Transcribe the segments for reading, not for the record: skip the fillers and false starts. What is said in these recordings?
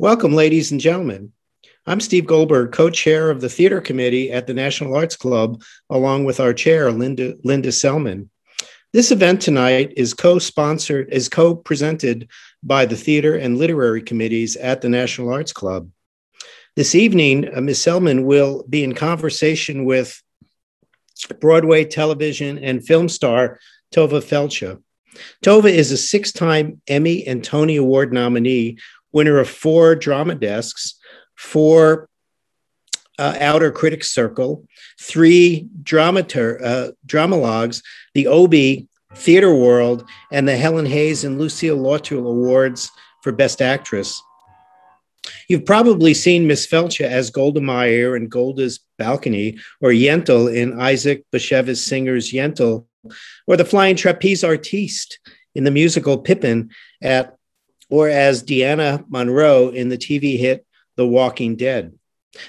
Welcome, ladies and gentlemen. I'm Steve Goldberg, co-chair of the Theater Committee at the National Arts Club, along with our chair, Linda Selman. This event tonight is co-presented by the Theater and Literary Committees at the National Arts Club. This evening, Ms. Selman will be in conversation with Broadway television and film star Tovah Felshuh. Tovah is a six-time Emmy and Tony Award nominee, winner of 4 drama desks, 4 Outer Critics Circle, 3 dramalogues, the Obie Theater World, and the Helen Hayes and Lucille Lawton Awards for Best Actress. You've probably seen Miss Felshuh as Golda Meir in Golda's Balcony, or Yentl in Isaac Bashevis Singer's Yentl, or the Flying Trapeze Artiste in the musical Pippin, or as Deanna Monroe in the TV hit The Walking Dead.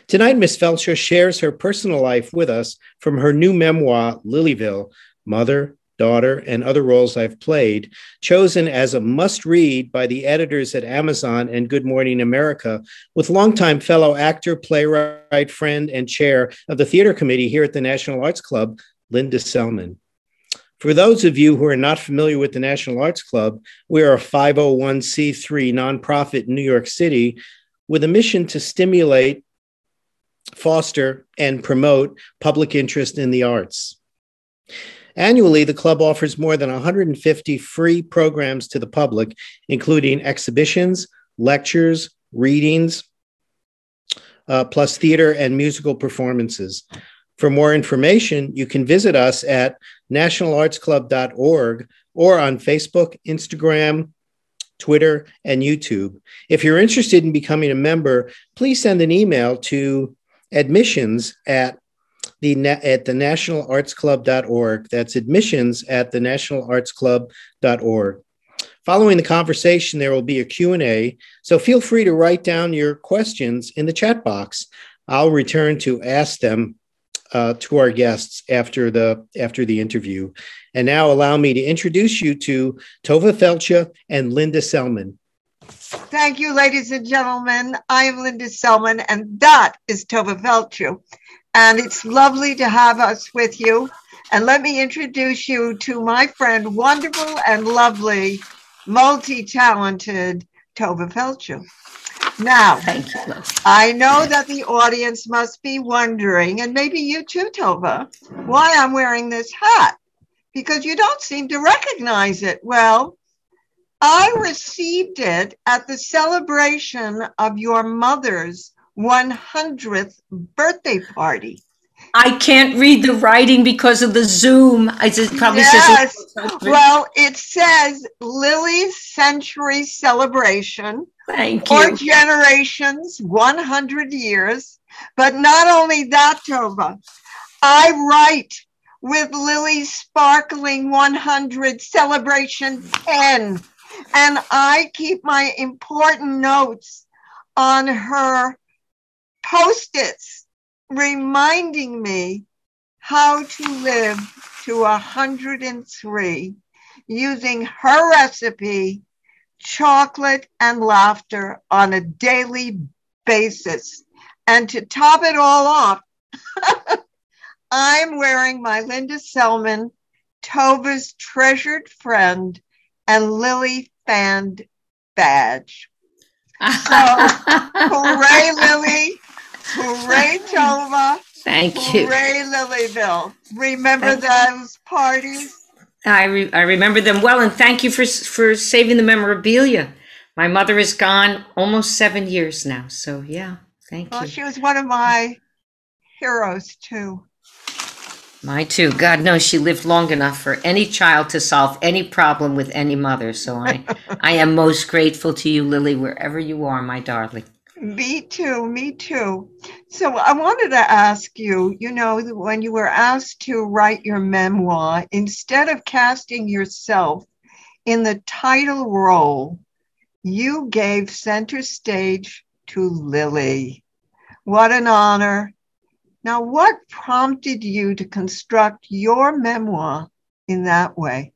Tonight, Miss Felshuh shares her personal life with us from her new memoir, Lilyville, Mother, Daughter, and Other Roles I've Played, chosen as a must-read by the editors at Amazon and Good Morning America, with longtime fellow actor, playwright, friend, and chair of the Theater Committee here at the National Arts Club, Linda Selman. For those of you who are not familiar with the National Arts Club, we are a 501c3 nonprofit in New York City with a mission to stimulate, foster, and promote public interest in the arts. Annually, the club offers more than 150 free programs to the public, including exhibitions, lectures, readings, plus theater and musical performances. For more information, you can visit us at nationalartsclub.org or on Facebook, Instagram, Twitter, and YouTube. If you're interested in becoming a member, please send an email to admissions at the nationalartsclub.org. That's admissions at the nationalartsclub.org. Following the conversation, there will be a Q&A, so feel free to write down your questions in the chat box. I'll return to ask them to our guests after the interview. And now allow me to introduce you to Tovah Felshuh and Linda Selman. Thank you, ladies and gentlemen. I am Linda Selman, and that is Tovah Felshuh. And it's lovely to have us with you. And let me introduce you to my friend, wonderful and lovely, multi-talented Tovah Felshuh. Now, thank you. I know that the audience must be wondering, and maybe you too, Tovah, why I'm wearing this hat, because you don't seem to recognize it. Well, I received it at the celebration of your mother's 100th birthday party. I can't read the writing because of the Zoom. It probably yes. Says. Well, it says Lily's Century Celebration. Thank you. 4 generations, 100 years. But not only that, Tovah, I write with Lily's sparkling 100 celebration pen, and I keep my important notes on her Post-its, reminding me how to live to 103 using her recipe, chocolate and laughter on a daily basis. And to top it all off, I'm wearing my Linda Selman, Tovah's treasured friend, and Lily fan badge. So, hooray, Lily. Hooray, Tovah. Thank you. Hooray, Lilyville. Remember those parties? I remember them well, and thank you for saving the memorabilia. My mother is gone almost 7 years now, so yeah, thank you. Well, she was one of my heroes, too. My too. God knows she lived long enough for any child to solve any problem with any mother, so I am most grateful to you, Lily, wherever you are, my darling. Me too, me too. So I wanted to ask you, when you were asked to write your memoir, instead of casting yourself in the title role, you gave center stage to Lily. What an honor. Now, what prompted you to construct your memoir in that way?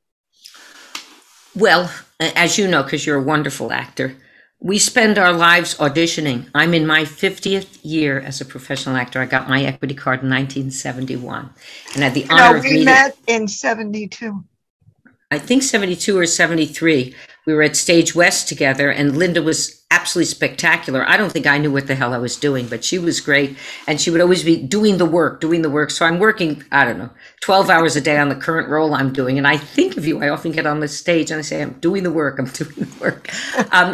Well, as you know, because you're a wonderful actor, We spend our lives auditioning. I'm in my 50th year as a professional actor. I got my equity card in 1971 and had the honor of meeting. We met in 72. I think 72 or 73. We were at Stage West together, and Linda was absolutely spectacular. I don't think I knew what the hell I was doing, but she was great. And she would always be doing the work. So I'm working, 12 hours a day on the current role I'm doing. And I think of you. I often get on the stage and I say, I'm doing the work.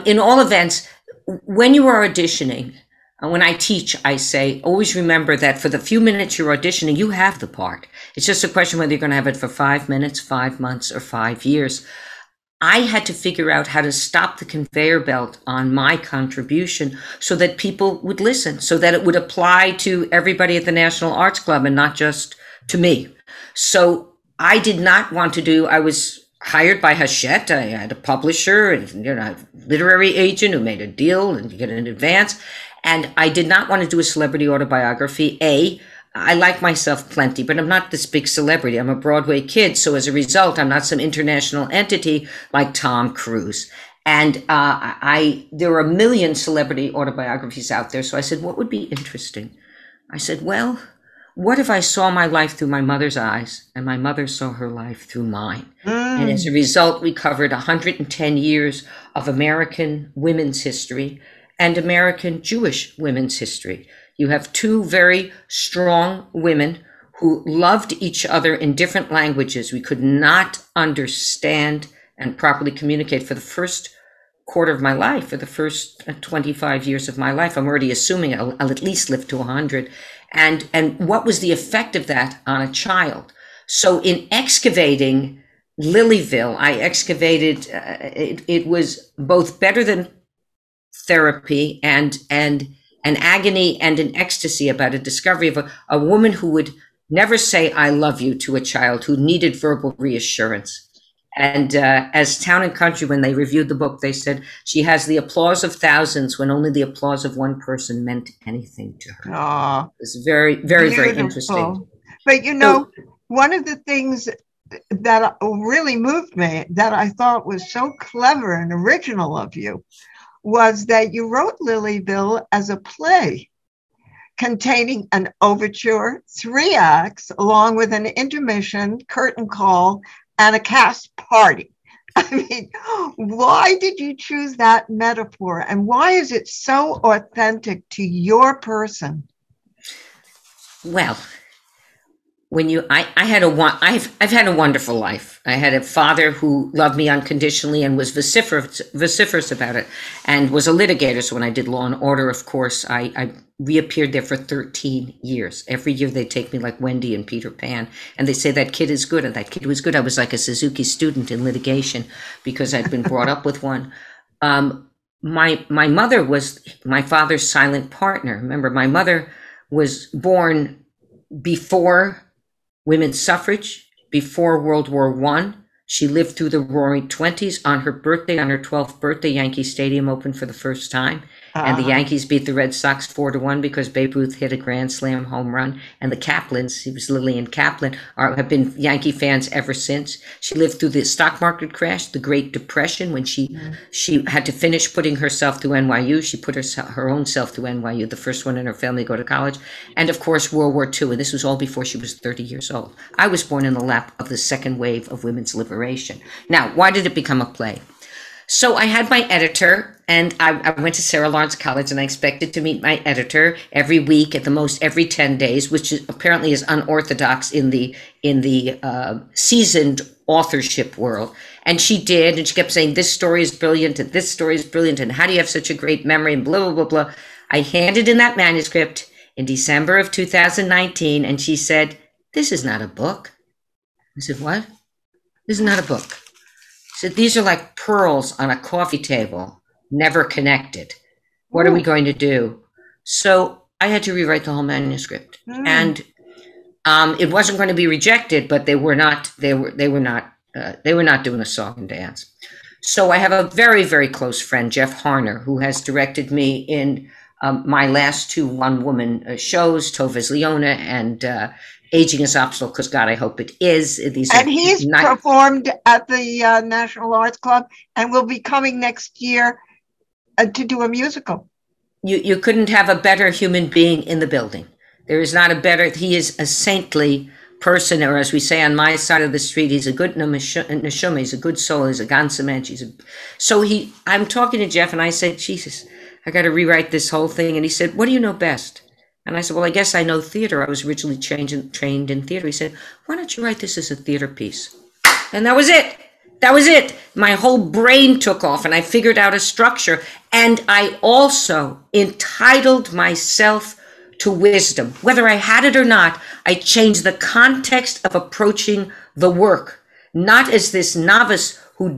In all events, when you are auditioning, when I teach, I say, always remember that for the few minutes you're auditioning, you have the part. It's just a question whether you're going to have it for 5 minutes, 5 months, or 5 years. I had to figure out how to stop the conveyor belt on my contribution so that people would listen, so that it would apply to everybody at the National Arts Club and not just to me. So I did not want to do, I was hired by Hachette. I had a publisher and a literary agent who made a deal and you get an advance. And I did not want to do a celebrity autobiography. I like myself plenty, but I'm not this big celebrity. I'm a Broadway kid. So as a result, I'm not some international entity like Tom Cruise. And there are a million celebrity autobiographies out there. So I said, what would be interesting? I said, well, what if I saw my life through my mother's eyes and my mother saw her life through mine? And as a result, we covered 110 years of American women's history and American Jewish women's history. You have two very strong women who loved each other in different languages. We could not understand and properly communicate for the first quarter of my life, for the first 25 years of my life. I'm already assuming I'll at least live to 100. And what was the effect of that on a child? So in excavating Lilyville, I excavated, it was both better than therapy and an agony and an ecstasy about a discovery of a woman who would never say, I love you to a child who needed verbal reassurance. And as Town and Country, when they reviewed the book, they said she has the applause of thousands when only the applause of one person meant anything to her. Aww, it's very, very, beautiful. very interesting. But one of the things that really moved me, that I thought was so clever and original of you, was that you wrote Lilyville as a play containing an overture, 3 acts, along with an intermission, curtain call, and a cast party. I mean, why did you choose that metaphor? And why is it so authentic to your person? Well, I've had a wonderful life. I had a father who loved me unconditionally and was vociferous about it, and was a litigator. So when I did Law and Order, of course, I reappeared there for 13 years. Every year they take me like Wendy and Peter Pan, and they say that kid is good, and that kid was good. I was like a Suzuki student in litigation because I'd been brought up with one. My mother was my father's silent partner. Remember, my mother was born before women's suffrage, before World War I. She lived through the Roaring '20s. On her birthday, on her 12th birthday, Yankee Stadium opened for the first time. And the Yankees beat the Red Sox 4-1 because Babe Ruth hit a grand slam home run. And the Kaplans, he was Lillian Kaplan, have been Yankee fans ever since. She lived through the stock market crash, the Great Depression, when she had to finish putting herself through NYU. She put her own self through NYU, the first one in her family to go to college. And of course, World War II. And this was all before she was 30 years old. I was born in the lap of the second wave of women's liberation. Now, why did it become a play? So I had my editor, and I went to Sarah Lawrence College, and I expected to meet my editor every week, at the most every 10 days, which apparently is unorthodox in the seasoned authorship world. And she did, and she kept saying, this story is brilliant, and this story is brilliant, and how do you have such a great memory, and blah, blah, blah, blah. I handed in that manuscript in December of 2019, and she said, this is not a book. I said, what? This is not a book. She said, these are like pearls on a coffee table, never connected. What are we going to do? So I had to rewrite the whole manuscript. And it wasn't going to be rejected, but they were not doing a song and dance. So I have a very, very close friend, Jeff Harner, who has directed me in my last 2 one-woman shows, Tovah's Leona and Aging is Optional, because God, I hope it is. And he's performed at the National Arts Club and will be coming next year to do a musical. You couldn't have a better human being in the building. There is not a better, he is a saintly person, or as we say on my side of the street, he's a good neshama, he's a good soul, he's a gansamen. I'm talking to Jeff and I said, Jesus, I got to rewrite this whole thing. And he said, what do you know best? And I said, well, I guess I know theater. I was originally trained in theater. He said, why don't you write this as a theater piece? And that was it. That was it. My whole brain took off and I figured out a structure. And I also entitled myself to wisdom. Whether I had it or not, I changed the context of approaching the work, not as this novice who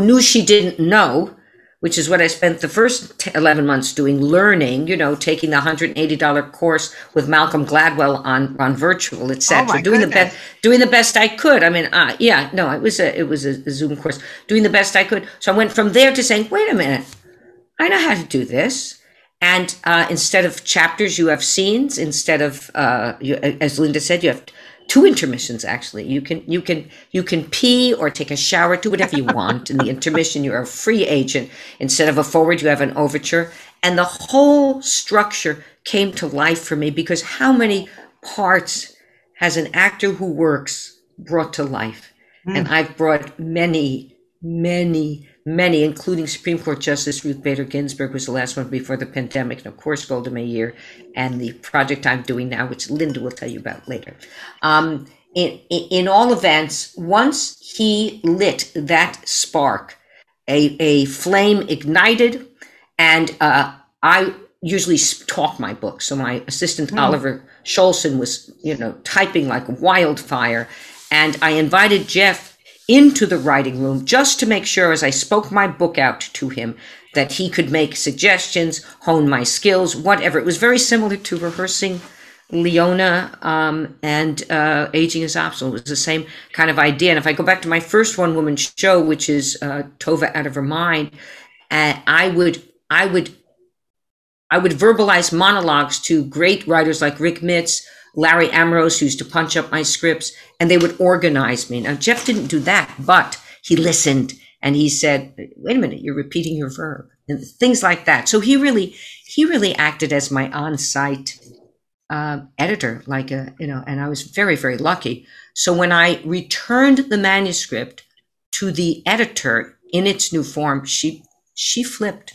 knew she didn't know, which is what I spent the first 11 months doing, learning, taking the $180 course with Malcolm Gladwell on virtual, etc. Doing the best I could. I mean, it was a Zoom course, doing the best I could. So I went from there to saying, wait a minute, I know how to do this. And instead of chapters, you have scenes. Instead of, as Linda said, you have 2 intermissions. Actually, you can pee or take a shower, do whatever you want. In the intermission, you're a free agent. Instead of a forward, you have an overture, and the whole structure came to life for me. Because how many parts has an actor who works brought to life? And I've brought many, including Supreme Court Justice Ruth Bader Ginsburg was the last one before the pandemic, and of course Golda Meir, and the project I'm doing now, which Linda will tell you about later. In all events, once he lit that spark, a flame ignited, and I usually talk my book. So my assistant Oliver Scholson was, typing like wildfire, and I invited Jeff into the writing room just to make sure, as I spoke my book out to him, that he could make suggestions, hone my skills, whatever. It was very similar to rehearsing Leona and Aging is Optional. It was the same kind of idea. And if I go back to my first one-woman show, which is Tovah Out of Her Mind, I would verbalize monologues to great writers like Rick Mitz, Larry Ambrose, who used to punch up my scripts, and they would organize me. Now, Jeff didn't do that, but he listened and he said, wait a minute, you're repeating your verb, and things like that. So he really acted as my on-site editor, and I was very, very lucky. So when I returned the manuscript to the editor in its new form, she flipped.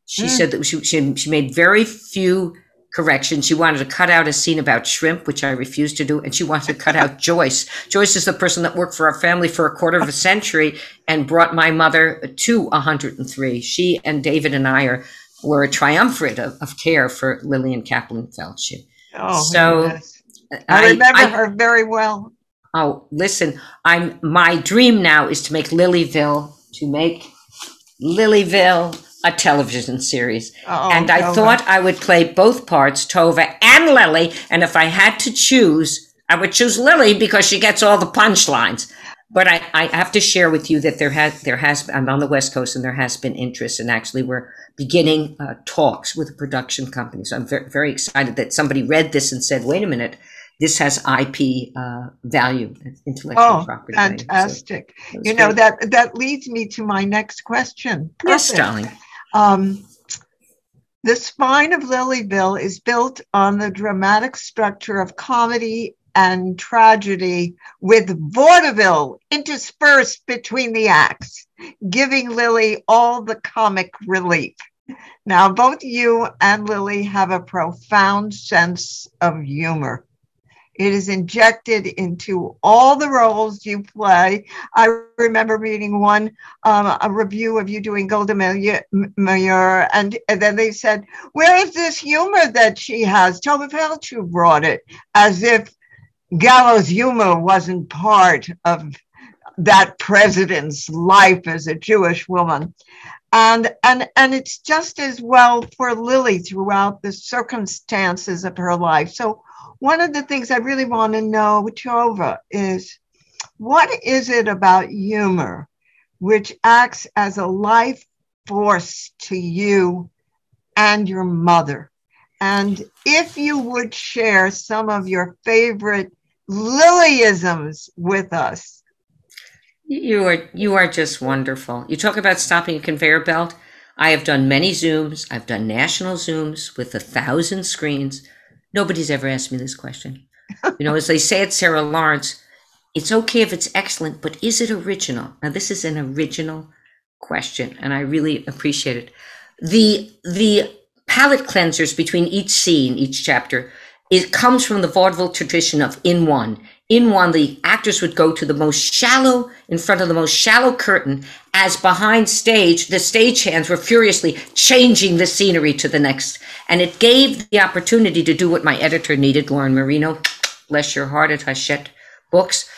She said that she made very few corrections. She wanted to cut out a scene about shrimp, which I refused to do, and she wanted to cut out Joyce. Joyce is the person that worked for our family for a quarter of a century and brought my mother to 103. She and David and I were a triumvirate of care for Lillian Kaplan Felshuh. Oh, so yes. I remember her very well. Oh, listen, my dream now is to make Lilyville a television series. And I thought I would play both parts, Tovah and Lily. And if I had to choose, I would choose Lily because she gets all the punchlines. But I have to share with you that there has I'm on the West Coast, and there has been interest, and actually we're beginning talks with a production company. So I'm very, very excited that somebody read this and said, wait a minute, this has IP value, intellectual property value. Fantastic. So that leads me to my next question. Perfect. Yes, darling. The spine of Lilyville is built on the dramatic structure of comedy and tragedy with vaudeville interspersed between the acts, giving Lily all the comic relief. Now, both you and Lily have a profound sense of humor. It is injected into all the roles you play. I remember reading a review of you doing Golda Meir, and then they said, where is this humor that she has? Tovah Felshuh brought it, as if gallows humor wasn't part of that president's life as a Jewish woman. And it's just as well for Lily throughout the circumstances of her life. So one of the things I really want to know, Tovah, is what is it about humor which acts as a life force to you and your mother? And if you would share some of your favorite Lilyisms with us. You are just wonderful. You talk about stopping a conveyor belt. I have done many Zooms. I've done national Zooms with 1,000 screens. Nobody's ever asked me this question. You know, as they say at Sarah Lawrence, it's okay if it's excellent, but is it original? Now, this is an original question, and I really appreciate it. The palate cleansers between each scene, each chapter, it comes from the vaudeville tradition of in one. In one, the actors would go to the most shallow, in front of the most shallow curtain, as behind stage, the stagehands were furiously changing the scenery to the next. And it gave the opportunity to do what my editor needed, Lauren Marino, bless your heart at Hachette Books.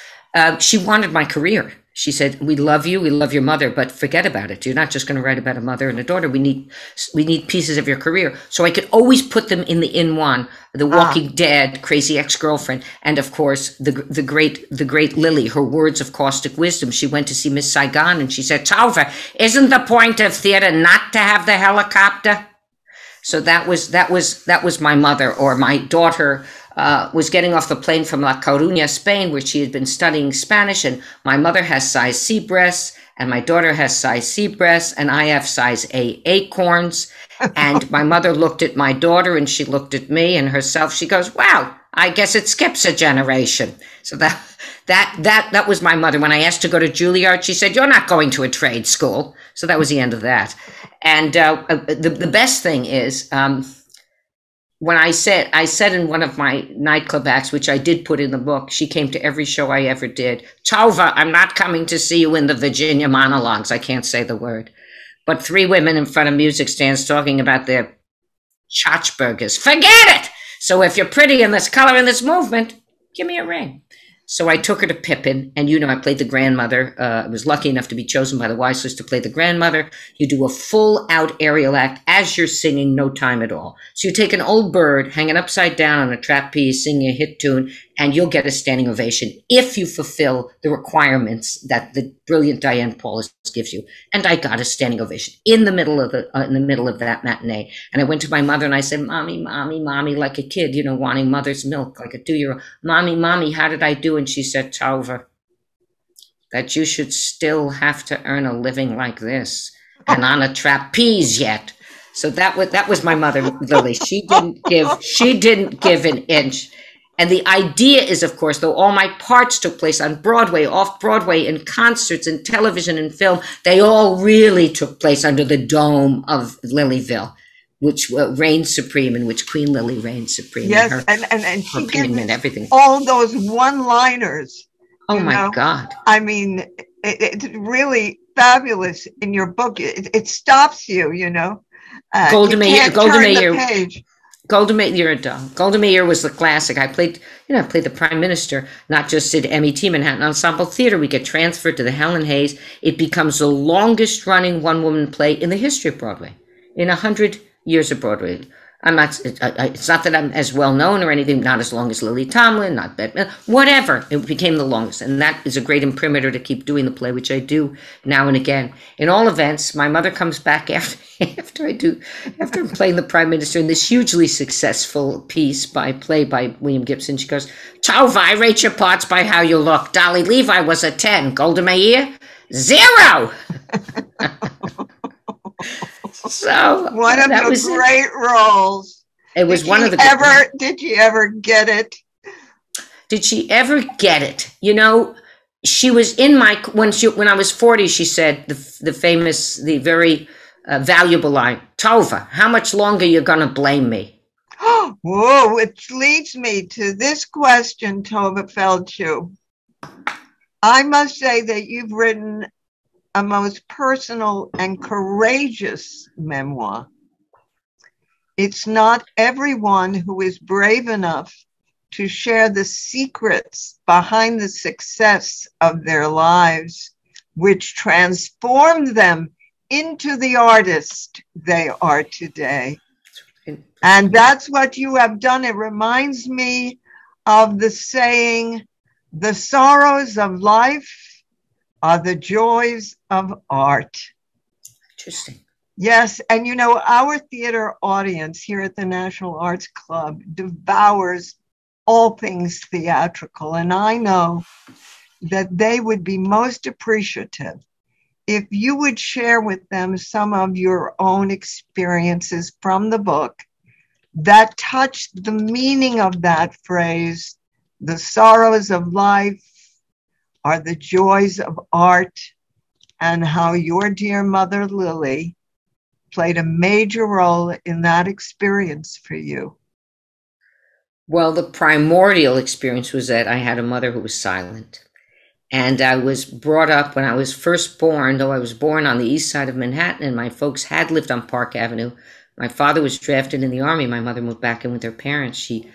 She wanted my career. She said, we love you, we love your mother, but forget about it. You're not just going to write about a mother and a daughter. We need pieces of your career. So I could always put them in the in one, The Walking Dead, Crazy Ex-Girlfriend, and of course the great Lily, her words of caustic wisdom. She went to see Miss Saigon and she said, Tovah, isn't the point of theater not to have the helicopter? So that was my mother. Or my daughter was getting off the plane from La Coruña, Spain, where she had been studying Spanish, and my mother has size C breasts, and my daughter has size C breasts, and I have size A acorns. And my mother looked at my daughter, and she looked at me and herself. She goes, wow, I guess it skips a generation. So that was my mother. When I asked to go to Juilliard, she said, you're not going to a trade school. So that was the end of that. And the best thing is, when I said in one of my nightclub acts, which I did put in the book, she came to every show I ever did. Tovah, I'm not coming to see you in the Virginia monologues. I can't say the word. But 3 women in front of music stands talking about their Schachburgers. Forget it! So if you're pretty in this color in this movement, give me a ring. So I took her to Pippin, and I played the grandmother. I was lucky enough to be chosen by the Weislers to play the grandmother. You do a full-out aerial act as you're singing, no time at all. So you take an old bird, hang it upside down on a trapeze, singing a hit tune, and you'll get a standing ovation if you fulfill the requirements that the brilliant Diane Paulus gives you. And I got a standing ovation in the middle of that matinee. And I went to my mother and I said, "Mommy, mommy, mommy," like a kid, wanting mother's milk, like a 2-year-old. "Mommy, mommy, how did I do?" And she said, "Tovah, that you should still have to earn a living like this, and on a trapeze yet." So that was my mother, Lily. She didn't give an inch. And the idea is, of course, though all my parts took place on Broadway, off-Broadway, in concerts, in television, and film, they all really took place under the dome of Lilyville, which reigned supreme, in which Queen Lily reigned supreme. Yes, and she gives everything. All those one-liners. Oh, my God. I mean, it's really fabulous in your book. It stops you, Golda Meir. Page. Golda Meir was the classic. I played the Prime Minister, not just at MET, Manhattan Ensemble Theater. We get transferred to the Helen Hayes. It becomes the longest running one-woman play in the history of Broadway, in 100 years of Broadway. It's not that I'm as well known or anything, not as long as Lily Tomlin, not Bette Midler, whatever. It became the longest. And that is a great imprimatur to keep doing the play, which I do now and again. In all events, my mother comes back after I'm playing the Prime Minister in this hugely successful play by William Gibson. She goes, "Tovah, I rate your parts by how you look. Dolly Levi was a 10. Golda Meir, 0. So one of the great roles. It was one of the. Did she ever get it? Did she ever get it? She was in when I was 40. She said the very valuable line, "Tovah, how much longer you gonna blame me?" Whoa! Which leads me to this question, Tovah Felshuh. I must say that you've written a most personal and courageous memoir. It's not everyone who is brave enough to share the secrets behind the success of their lives, which transformed them into the artist they are today. And that's what you have done. It reminds me of the saying, "The sorrows of life are the joys of art." Interesting. Yes, and our theater audience here at the National Arts Club devours all things theatrical, and I know that they would be most appreciative if you would share with them some of your own experiences from the book that touched the meaning of that phrase, the sorrows of life are the joys of art, and how your dear mother, Lily, played a major role in that experience for you. Well, the primordial experience was that I had a mother who was silent. And I was brought up when I was first born, though I was born on the east side of Manhattan, and my folks had lived on Park Avenue. My father was drafted in the Army. My mother moved back in with her parents. She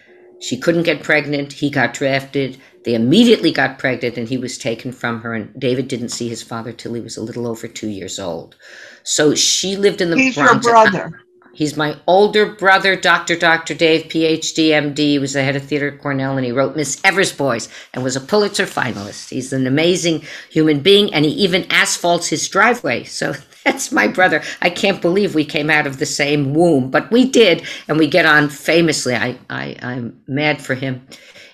couldn't get pregnant. He got drafted. They immediately got pregnant, and he was taken from her. And David didn't see his father till he was a little over 2 years old. So she lived in the He's Bronx. your brother. He's my older brother, Dr. Dave, PhD, MD. He was the head of theater at Cornell, and he wrote Miss Evers Boys and was a Pulitzer finalist. He's an amazing human being, and he even asphalts his driveway. So that's my brother. I can't believe we came out of the same womb, but we did, and we get on famously. I'm mad for him.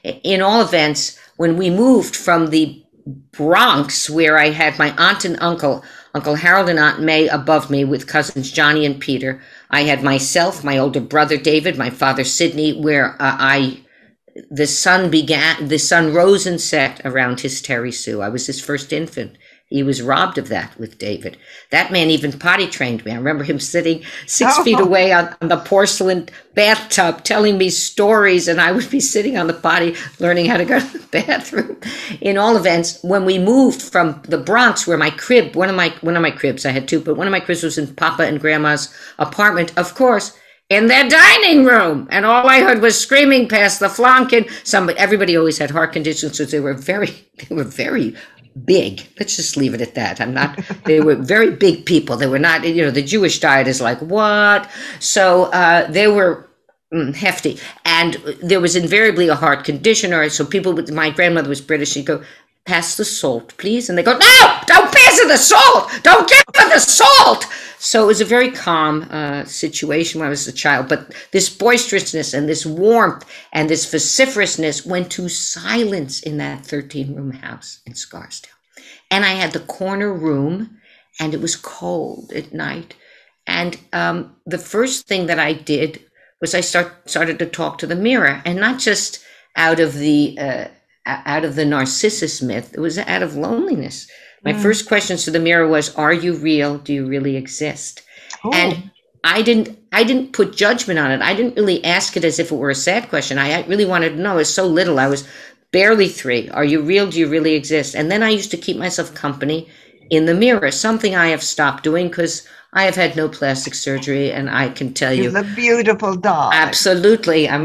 In all events, when we moved from the Bronx, where I had my aunt and uncle Harold and Aunt May above me with cousins Johnny and Peter, I had myself, my older brother David, my father Sidney, where the sun rose and set around his Terry Sue. I was his first infant. He was robbed of that with David. That man even potty trained me. I remember him sitting 6 feet away on the porcelain bathtub telling me stories, and I would be sitting on the potty learning how to go to the bathroom. In all events, when we moved from the Bronx, where my crib, one of my cribs, I had two, but one of my cribs was in Papa and Grandma's apartment, of course, in their dining room, and all I heard was screaming past the flanken. Everybody always had heart conditions, so they were very big. Let's just leave it at that. They were very big people. They were not, the Jewish diet is like, what? So they were hefty. And there was invariably a heart condition, or so my grandmother was British, she'd go, pass the salt, please. And they go, no, don't pass her the salt. Don't give her the salt. So it was a very calm situation when I was a child. But this boisterousness and this warmth and this vociferousness went to silence in that 13-room house in Scarsdale. And I had the corner room, and it was cold at night. And the first thing that I did was I started to talk to the mirror, and not just out of the Narcissus myth. It was out of loneliness. My first questions to the mirror was, are you real? Do you really exist? Oh. And I didn't put judgment on it. I didn't really ask it as if it were a sad question. I really wanted to know. I was so little. I was barely 3. Are you real? Do you really exist? And then I used to keep myself company in the mirror, something I have stopped doing because I have had no plastic surgery, and I can tell you, you're a beautiful dog. Absolutely, I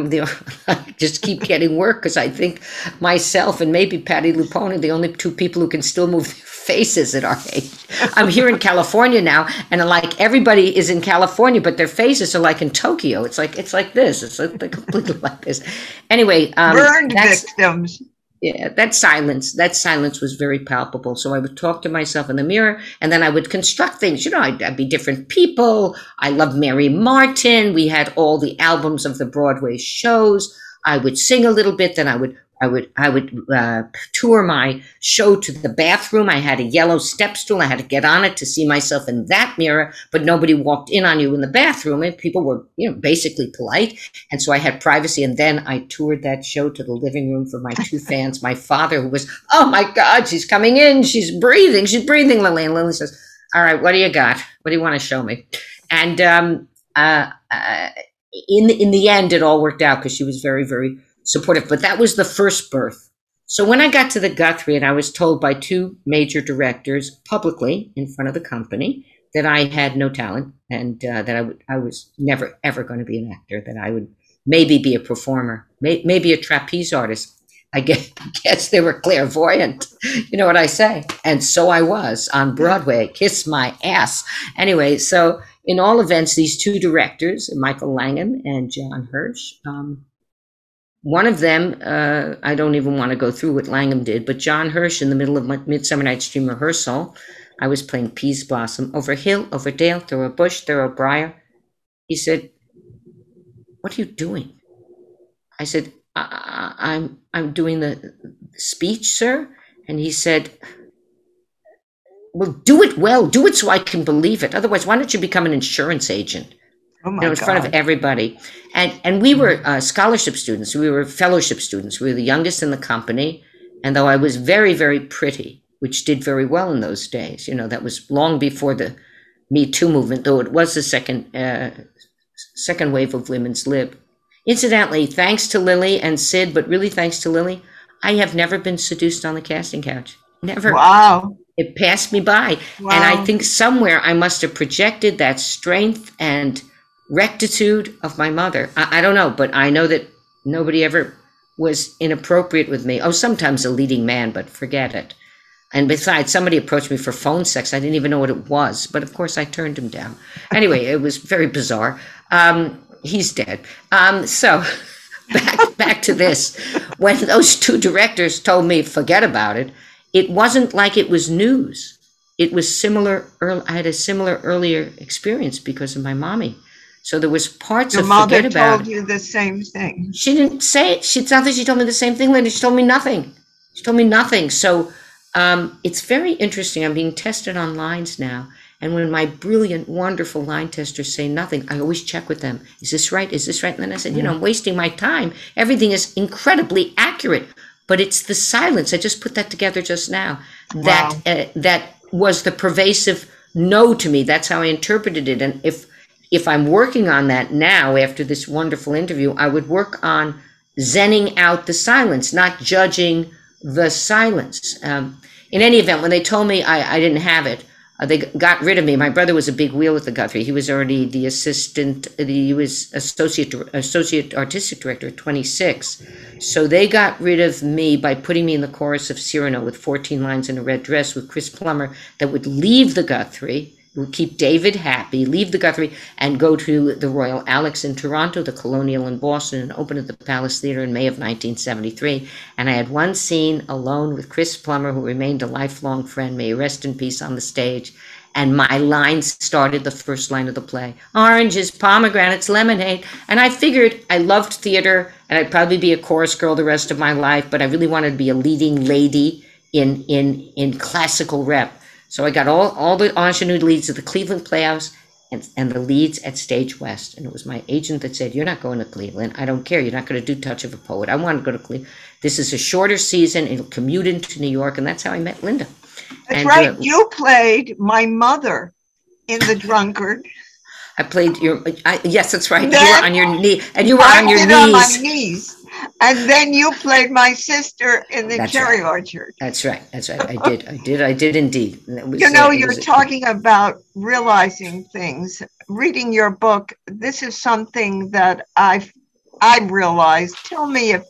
just keep getting work because I think myself and maybe Patty Lupone are the only 2 people who can still move their faces at our age. I'm here in California now, and like everybody is in California, but their faces are like in Tokyo. It's like this. It's like completely like this. Anyway, burned victims. Yeah, that silence was very palpable. So I would talk to myself in the mirror, and then I would construct things. I'd be different people. I loved Mary Martin. We had all the albums of the Broadway shows. I would sing a little bit. Then I would tour my show to the bathroom. I had a yellow step stool. I had to get on it to see myself in that mirror, but nobody walked in on you in the bathroom, and people were, basically polite. And so I had privacy. And then I toured that show to the living room for my 2 fans. My father, who was, oh my God, she's coming in. She's breathing, Lily. And Lily says, all right, what do you got? What do you want to show me? And in the end, it all worked out because she was very, very supportive, but that was the first birth. So when I got to the Guthrie, and I was told by 2 major directors publicly in front of the company that I had no talent, and that I was never ever going to be an actor, that I would maybe be a performer, maybe a trapeze artist. I guess they were clairvoyant. You know what I say? And so I was on Broadway. Kiss my ass. Anyway, so in all events, these 2 directors, Michael Langham and John Hirsch, one of them, I don't even want to go through what Langham did, but John Hirsch, in the middle of my Midsummer Night's Dream rehearsal, I was playing Peas Blossom. Over hill, over dale, through a bush, through a briar. He said, what are you doing? I said, I'm doing the speech, sir. And he said, well, do it well. Do it so I can believe it. Otherwise, why don't you become an insurance agent? Oh my In front of everybody. And we were scholarship students. We were fellowship students. We were the youngest in the company. And though I was very, very pretty, which did very well in those days, that was long before the Me Too movement, though it was the second wave of women's lib. Incidentally, thanks to Lily and Sid, but really thanks to Lily, I have never been seduced on the casting couch. Never. Wow. It passed me by. Wow. And I think somewhere I must have projected that strength and rectitude of my mother. I don't know, but I know that nobody ever was inappropriate with me. Oh, sometimes a leading man, but forget it. And besides, somebody approached me for phone sex. I didn't even know what it was, but of course I turned him down. Anyway, it was very bizarre. He's dead. So back to this. When those two directors told me forget about it, it wasn't like it was news. It was similar. I had a similar earlier experience because of my mommy. So there was parts Your of mother forget about. told you the same thing. She didn't say it. It's not that she told me the same thing, Linda. She told me nothing. She told me nothing. So it's very interesting. I'm being tested on lines now. And when my brilliant, wonderful line testers say nothing, I always check with them. Is this right? Is this right? And then I said, I'm wasting my time. Everything is incredibly accurate. But it's the silence. I just put that together just now. Wow. That was the pervasive no to me. That's how I interpreted it. And if I'm working on that now after this wonderful interview, I would work on zenning out the silence, not judging the silence. In any event, when they told me I didn't have it, they got rid of me. My brother was a big wheel at the Guthrie. He was already the he was associate artistic director at 26. So they got rid of me by putting me in the chorus of Cyrano with 14 lines in a red dress with Chris Plummer that would leave the Guthrie, would keep David happy, leave the Guthrie, and go to the Royal Alex in Toronto, the Colonial in Boston, and open at the Palace Theatre in May of 1973. And I had one scene alone with Chris Plummer, who remained a lifelong friend, may he rest in peace, on the stage. And my lines started the first line of the play. Oranges, pomegranates, lemonade. And I figured I loved theater, and I'd probably be a chorus girl the rest of my life, but I really wanted to be a leading lady in classical rep. So I got all the ingenue leads at the Cleveland Playhouse and the leads at Stage West. And it was my agent that said, you're not going to Cleveland. I don't care. You're not going to do Touch of a Poet. I want to go to Cleveland. This is a shorter season. It'll commute into New York. And that's how I met Linda. That's right. You played my mother in The Drunkard. I played yes, that's right. Then you were on your knee. And you were on your knees. On my knees. And then you played my sister in the Cherry Orchard. That's right. I did indeed. You're talking about realizing things. Reading your book, this is something that I've realized. Tell me if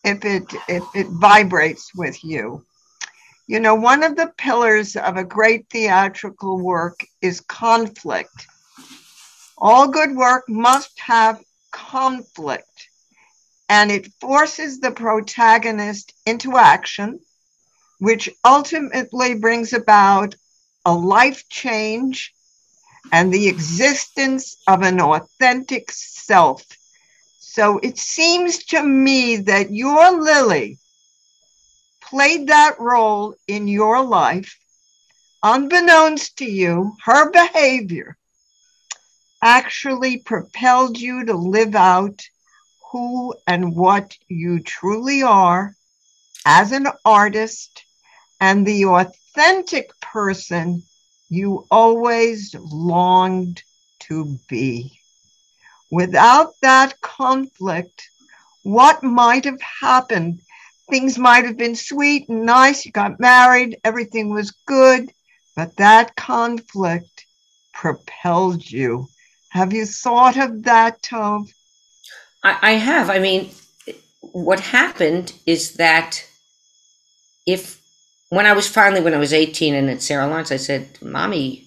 it vibrates with you. One of the pillars of a great theatrical work is conflict. All good work must have conflict. And it forces the protagonist into action, which ultimately brings about a life change and the existence of an authentic self. So it seems to me that your Lily played that role in your life. Unbeknownst to you, her behavior actually propelled you to live out who and what you truly are as an artist and the authentic person you always longed to be. Without that conflict, what might have happened? Things might have been sweet and nice. You got married, everything was good, but that conflict propelled you. Have you thought of that, Tove? I have. I mean, what happened is that when I was 18 and at Sarah Lawrence, I said, Mommy,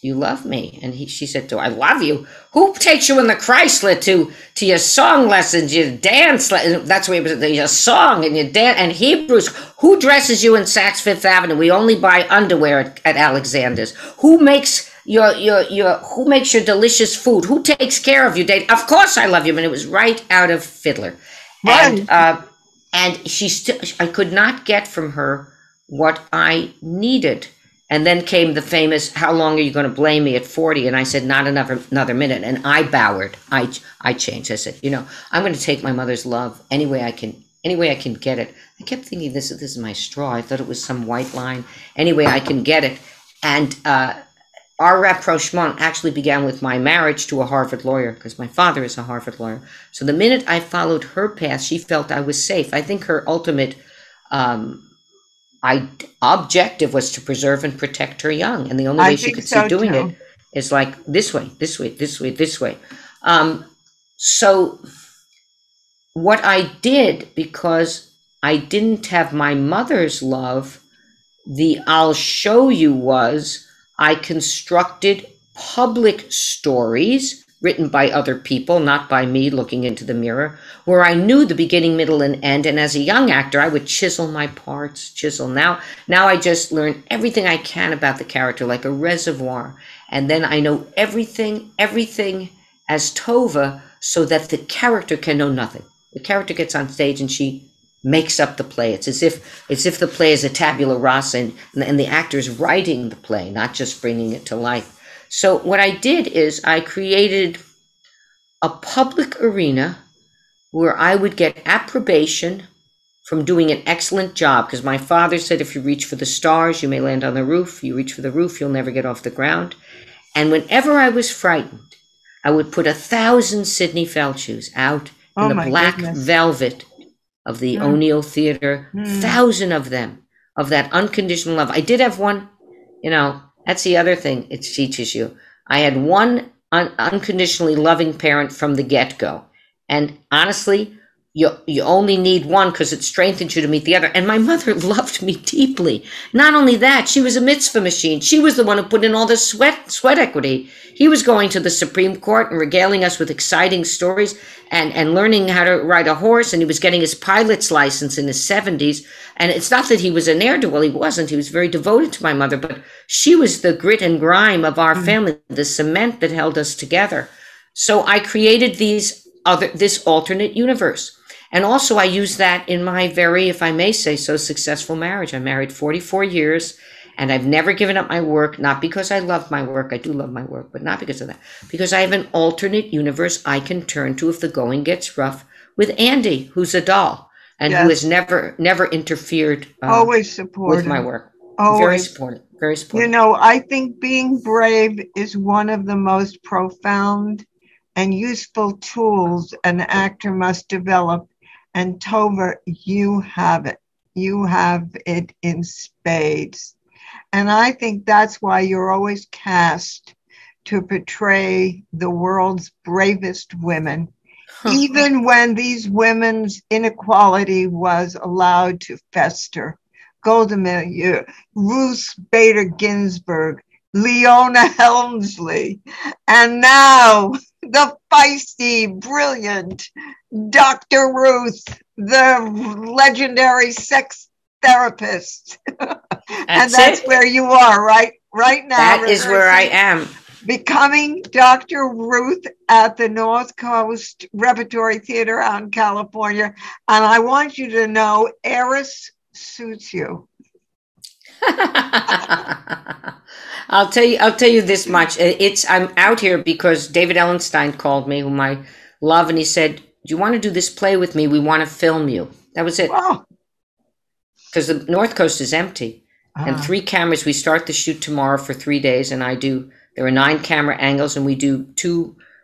do you love me? And she said, do I love you? Who takes you in the Chrysler to your song lessons, your dance? That's where it was, your song and your dance and Hebrews. Who dresses you in Saks Fifth Avenue? We only buy underwear at Alexander's. Who makes your delicious food? Who takes care of you, Dave? Of course I love you. And it was right out of Fiddler. Right. And I could not get from her what I needed. And then came the famous, how long are you going to blame me at 40? And I said, not another minute. And I bowered. I changed. I said, I'm going to take my mother's love any way I can get it. I kept thinking, this is my straw. I thought it was some white line. Any way I can get it. And our rapprochement actually began with my marriage to a Harvard lawyer, because my father is a Harvard lawyer. So the minute I followed her path, she felt I was safe. I think her ultimate objective was to preserve and protect her young. And the only way she could see doing it is like this way. So what I did, because I didn't have my mother's love, the I'll show you was I constructed public stories written by other people, not by me looking into the mirror, where I knew the beginning, middle, and end. And as a young actor, I would chisel my parts, Now I just learn everything I can about the character, like a reservoir. And then I know everything as Tovah, so that the character can know nothing. The character gets on stage and she makes up the play. It's as if the play is a tabula rasa, and the actor is writing the play, not just bringing it to life. So what I did is I created a public arena where I would get approbation from doing an excellent job, because my father said, if you reach for the stars, you may land on the roof. You reach for the roof, you'll never get off the ground. And whenever I was frightened, I would put 1,000 Sidney Felshuhs out in the black velvet of the O'Neill Theater, 1,000 of them, of that unconditional love. I did have one, that's the other thing it teaches you. I had one unconditionally loving parent from the get-go. And honestly, you only need one because it strengthens you to meet the other. And my mother loved me deeply. Not only that, she was a mitzvah machine. She was the one who put in all the sweat equity. He was going to the Supreme Court and regaling us with exciting stories and learning how to ride a horse. And he was getting his pilot's license in his 70s. And it's not that he was a ne'er-do-well. He wasn't. He was very devoted to my mother. But she was the grit and grime of our family, the cement that held us together. So I created this alternate universe. And also I use that in my very, if I may say so, successful marriage. I married 44 years, and I've never given up my work, not because I love my work. I do love my work, but not because of that. Because I have an alternate universe I can turn to if the going gets rough, with Andy, who's a doll, and who has never interfered always supportive with my work. Always. Very supportive. Very supportive. I think being brave is one of the most profound and useful tools an actor must develop. And Tovah, you have it. You have it in spades. And I think that's why you're always cast to portray the world's bravest women, even when these women's inequality was allowed to fester. Golda Meir, Ruth Bader Ginsburg, Leona Helmsley, and now the feisty, brilliant Dr. Ruth, the legendary sex therapist. And that's where you are right now. That is where I am. Becoming Dr. Ruth at the North Coast Repertory Theater out in California. And I want you to know, Eris suits you. I'll tell you this much. I'm out here because David Ellenstein called me, whom I love, and he said, do you want to do this play with me? We want to film you. That was it. Because the North Coast is empty. And 3 cameras. We start the shoot tomorrow for 3 days, and there are 9 camera angles, and we do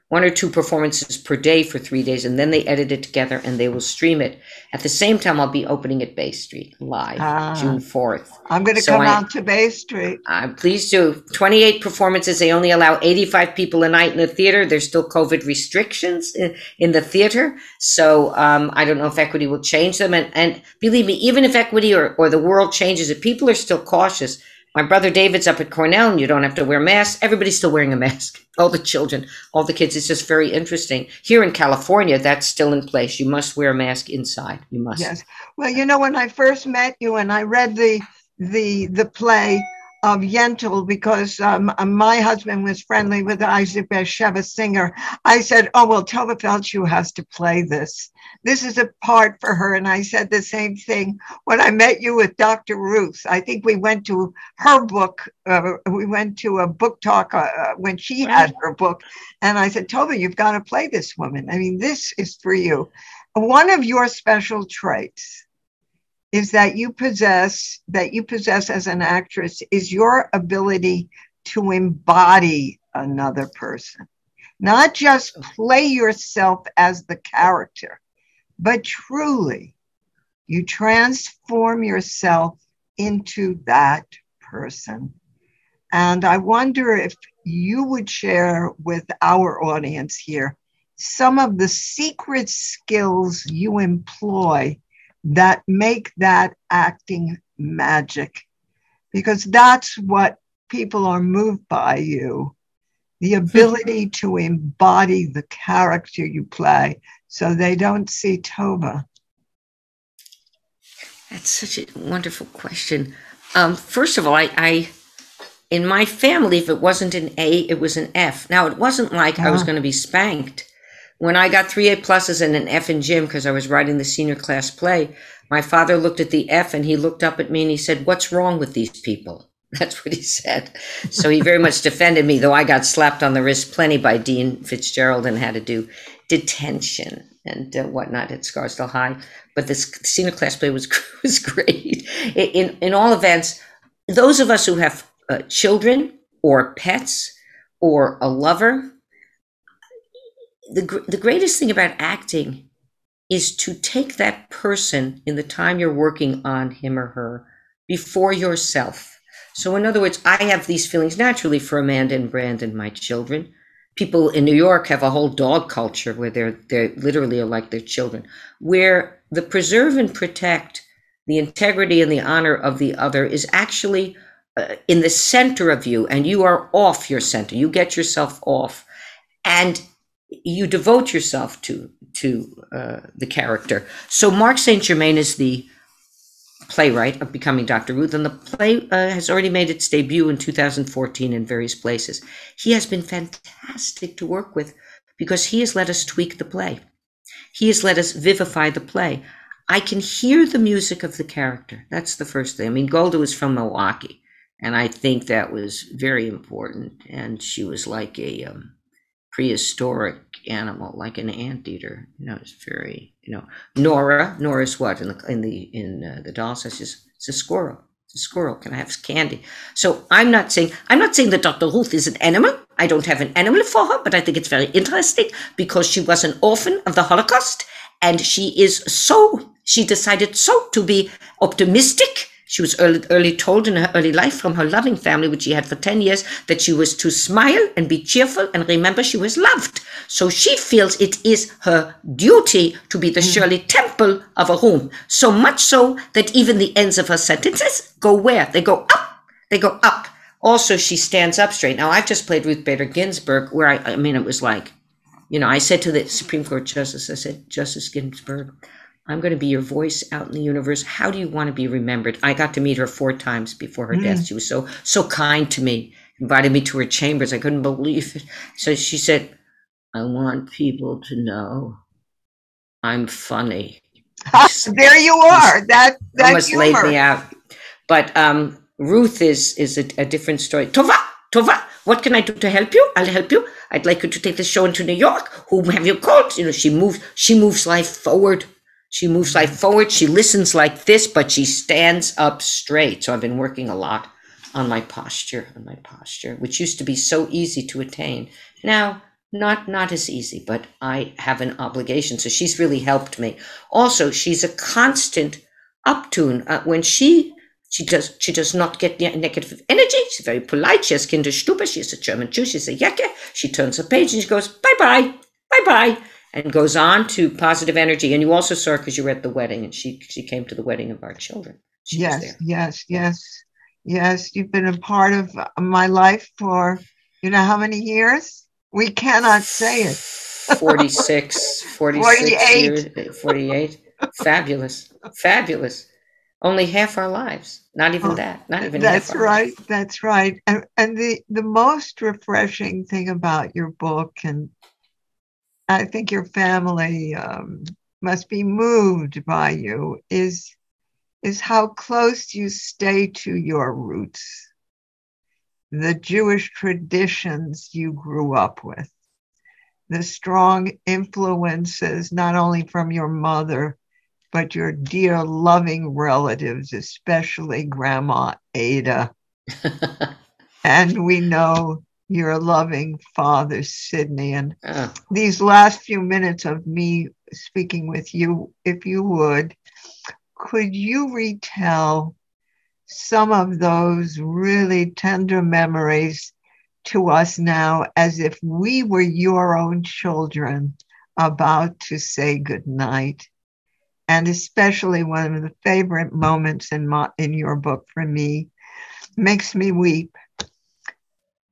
1 or 2 performances per day for 3 days, and then they edit it together and they will stream it. At the same time, I'll be opening at Bay Street live, June 4th. I'm going to come out to Bay Street. Please do. 28 performances. They only allow 85 people a night in the theater. There's still COVID restrictions in the theater. So I don't know if equity will change them. And believe me, even if equity or the world changes it, people are still cautious. My brother David's up at Cornell, and you don't have to wear masks. Everybody's still wearing a mask. All the children, all the kids. It's just very interesting. Here in California, that's still in place. You must wear a mask inside. You must. Yes. Well, when I first met you and I read the play, of Yentl because my husband was friendly with Isaac Bashevis Singer. I said, oh, well, Tovah Felshuh has to play this. This is a part for her. And I said the same thing when I met you with Dr. Ruth. I think we went to her book. We went to a book talk when she had her book. And I said, Tovah, you've got to play this woman. I mean, this is for you. One of your special traits is that you possess as an actress is your ability to embody another person, not just play yourself as the character, but truly you transform yourself into that person. And I wonder if you would share with our audience here some of the secret skills you employ that make that acting magic, because that's what people are moved by you, the ability to embody the character you play so they don't see Tovah. That's such a wonderful question. First of all, I in my family, if it wasn't an A, it was an F. Now, it wasn't like I was going to be spanked. When I got 3 A+ and an F in gym because I was writing the senior class play, my father looked at the F and he looked up at me and he said, "What's wrong with these people?" That's what he said. So he very much defended me, though I got slapped on the wrist plenty by Dean Fitzgerald and had to do detention and whatnot at Scarsdale High. But this senior class play was great. In all events, those of us who have children or pets or a lover, the greatest thing about acting is to take that person in the time you're working on him or her before yourself. So in other words, I have these feelings naturally for Amanda and Brandon, my children. People in New York have a whole dog culture where they're literally are like their children, where the preserve and protect the integrity and the honor of the other is actually in the center of you, and you are off your center. You get yourself off, and you devote yourself to the character. So Mark St. Germain is the playwright of Becoming Dr. Ruth, and the play has already made its debut in 2014 in various places. He has been fantastic to work with because he has let us tweak the play. He has let us vivify the play. I can hear the music of the character. That's the first thing. I mean, Golda was from Milwaukee, and I think that was very important. And she was like a prehistoric animal, like an anteater. It's very, Nora's what in the doll says it's a squirrel. It's a squirrel. Can I have candy? So I'm not saying that Dr. Ruth is an animal. I don't have an animal for her, but I think it's very interesting because she was an orphan of the Holocaust, and she decided to be optimistic. She was early told in her early life from her loving family, which she had for 10 years, that she was to smile and be cheerful and remember she was loved. So she feels it is her duty to be the Shirley Temple of a room. So much so that even the ends of her sentences go where? They go up. They go up. Also, she stands up straight. Now, I've just played Ruth Bader Ginsburg, where it was like, I said to the Supreme Court Justice, I said, Justice Ginsburg, I'm going to be your voice out in the universe. How do you want to be remembered? I got to meet her 4 times before her death. She was so kind to me, invited me to her chambers. I couldn't believe it. So she said, I want people to know I'm funny. There you are. That almost humor. laid me out. But Ruth is a different story. Tovah, what can I do to help you? I'll help you. I'd like you to take the show into New York. Whom have you called? She moves life forward. She moves life forward. She listens like this, but she stands up straight. So I've been working a lot on my posture, which used to be so easy to attain. Now, not as easy, but I have an obligation. So she's really helped me. Also, she's a constant uptune. When she does not get negative energy. She's very polite. She has Kinderstube. She's a German Jew. She's a Jacke. She turns a page and she goes, bye-bye, bye-bye, and goes on to positive energy. And you also saw her because you were at the wedding, and she came to the wedding of our children. Yes. You've been a part of my life for, how many years? We cannot say it. 46 48. years, 48. Fabulous. only half our lives. Not even that. Not even half That's our lives. right. That's right. And the most refreshing thing about your book, and I think your family must be moved by you, is how close you stay to your roots, the Jewish traditions you grew up with, the strong influences not only from your mother, but your dear loving relatives, especially Grandma Ada. And we know your loving father, Sidney. And these last few minutes of me speaking with you, if you would, could you retell some of those really tender memories to us now, as if we were your own children about to say goodnight? And especially one of the favorite moments in your book for me, makes me weep,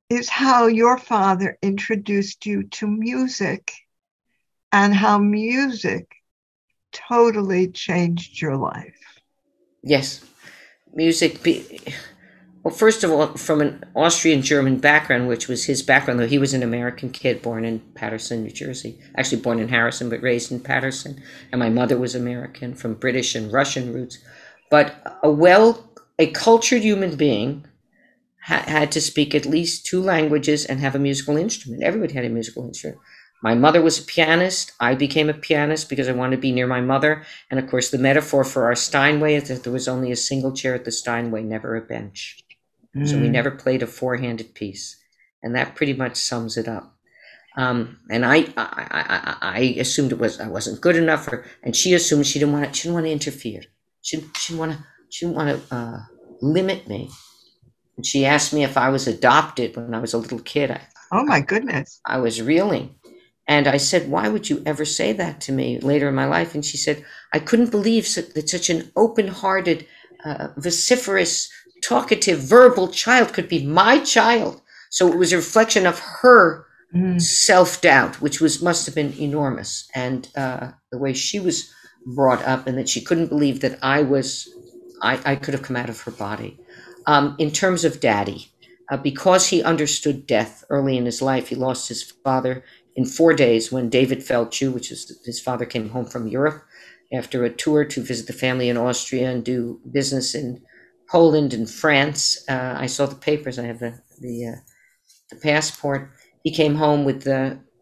is how your father introduced you to music and how music totally changed your life. Yes. Music. Well, first of all, from an Austrian-German background, which was his background, though he was an American kid born in Paterson, New Jersey. Actually born in Harrison, but raised in Paterson. And my mother was American from British and Russian roots. But a cultured human being had to speak at least 2 languages and have a musical instrument. Everybody had a musical instrument. My mother was a pianist. I became a pianist because I wanted to be near my mother. And of course, the metaphor for our Steinway is that there was only a single chair at the Steinway, never a bench. So we never played a 4-handed piece. And that pretty much sums it up. And I assumed I wasn't good enough, and she assumed she didn't want to interfere. She didn't want to limit me. And she asked me if I was adopted when I was a little kid. Oh my goodness. I was reeling. And I said, why would you ever say that to me later in my life? And she said, I couldn't believe that such an open-hearted, vociferous, talkative, verbal child could be my child. So it was a reflection of her self-doubt, which must have been enormous. And the way she was brought up, and that she couldn't believe that I could have come out of her body. In terms of Daddy, because he understood death early in his life, he lost his father in 4 days when David Felshuh, which is his father, came home from Europe after a tour to visit the family in Austria and do business in Poland and France. I saw the papers. I have the passport. He came home with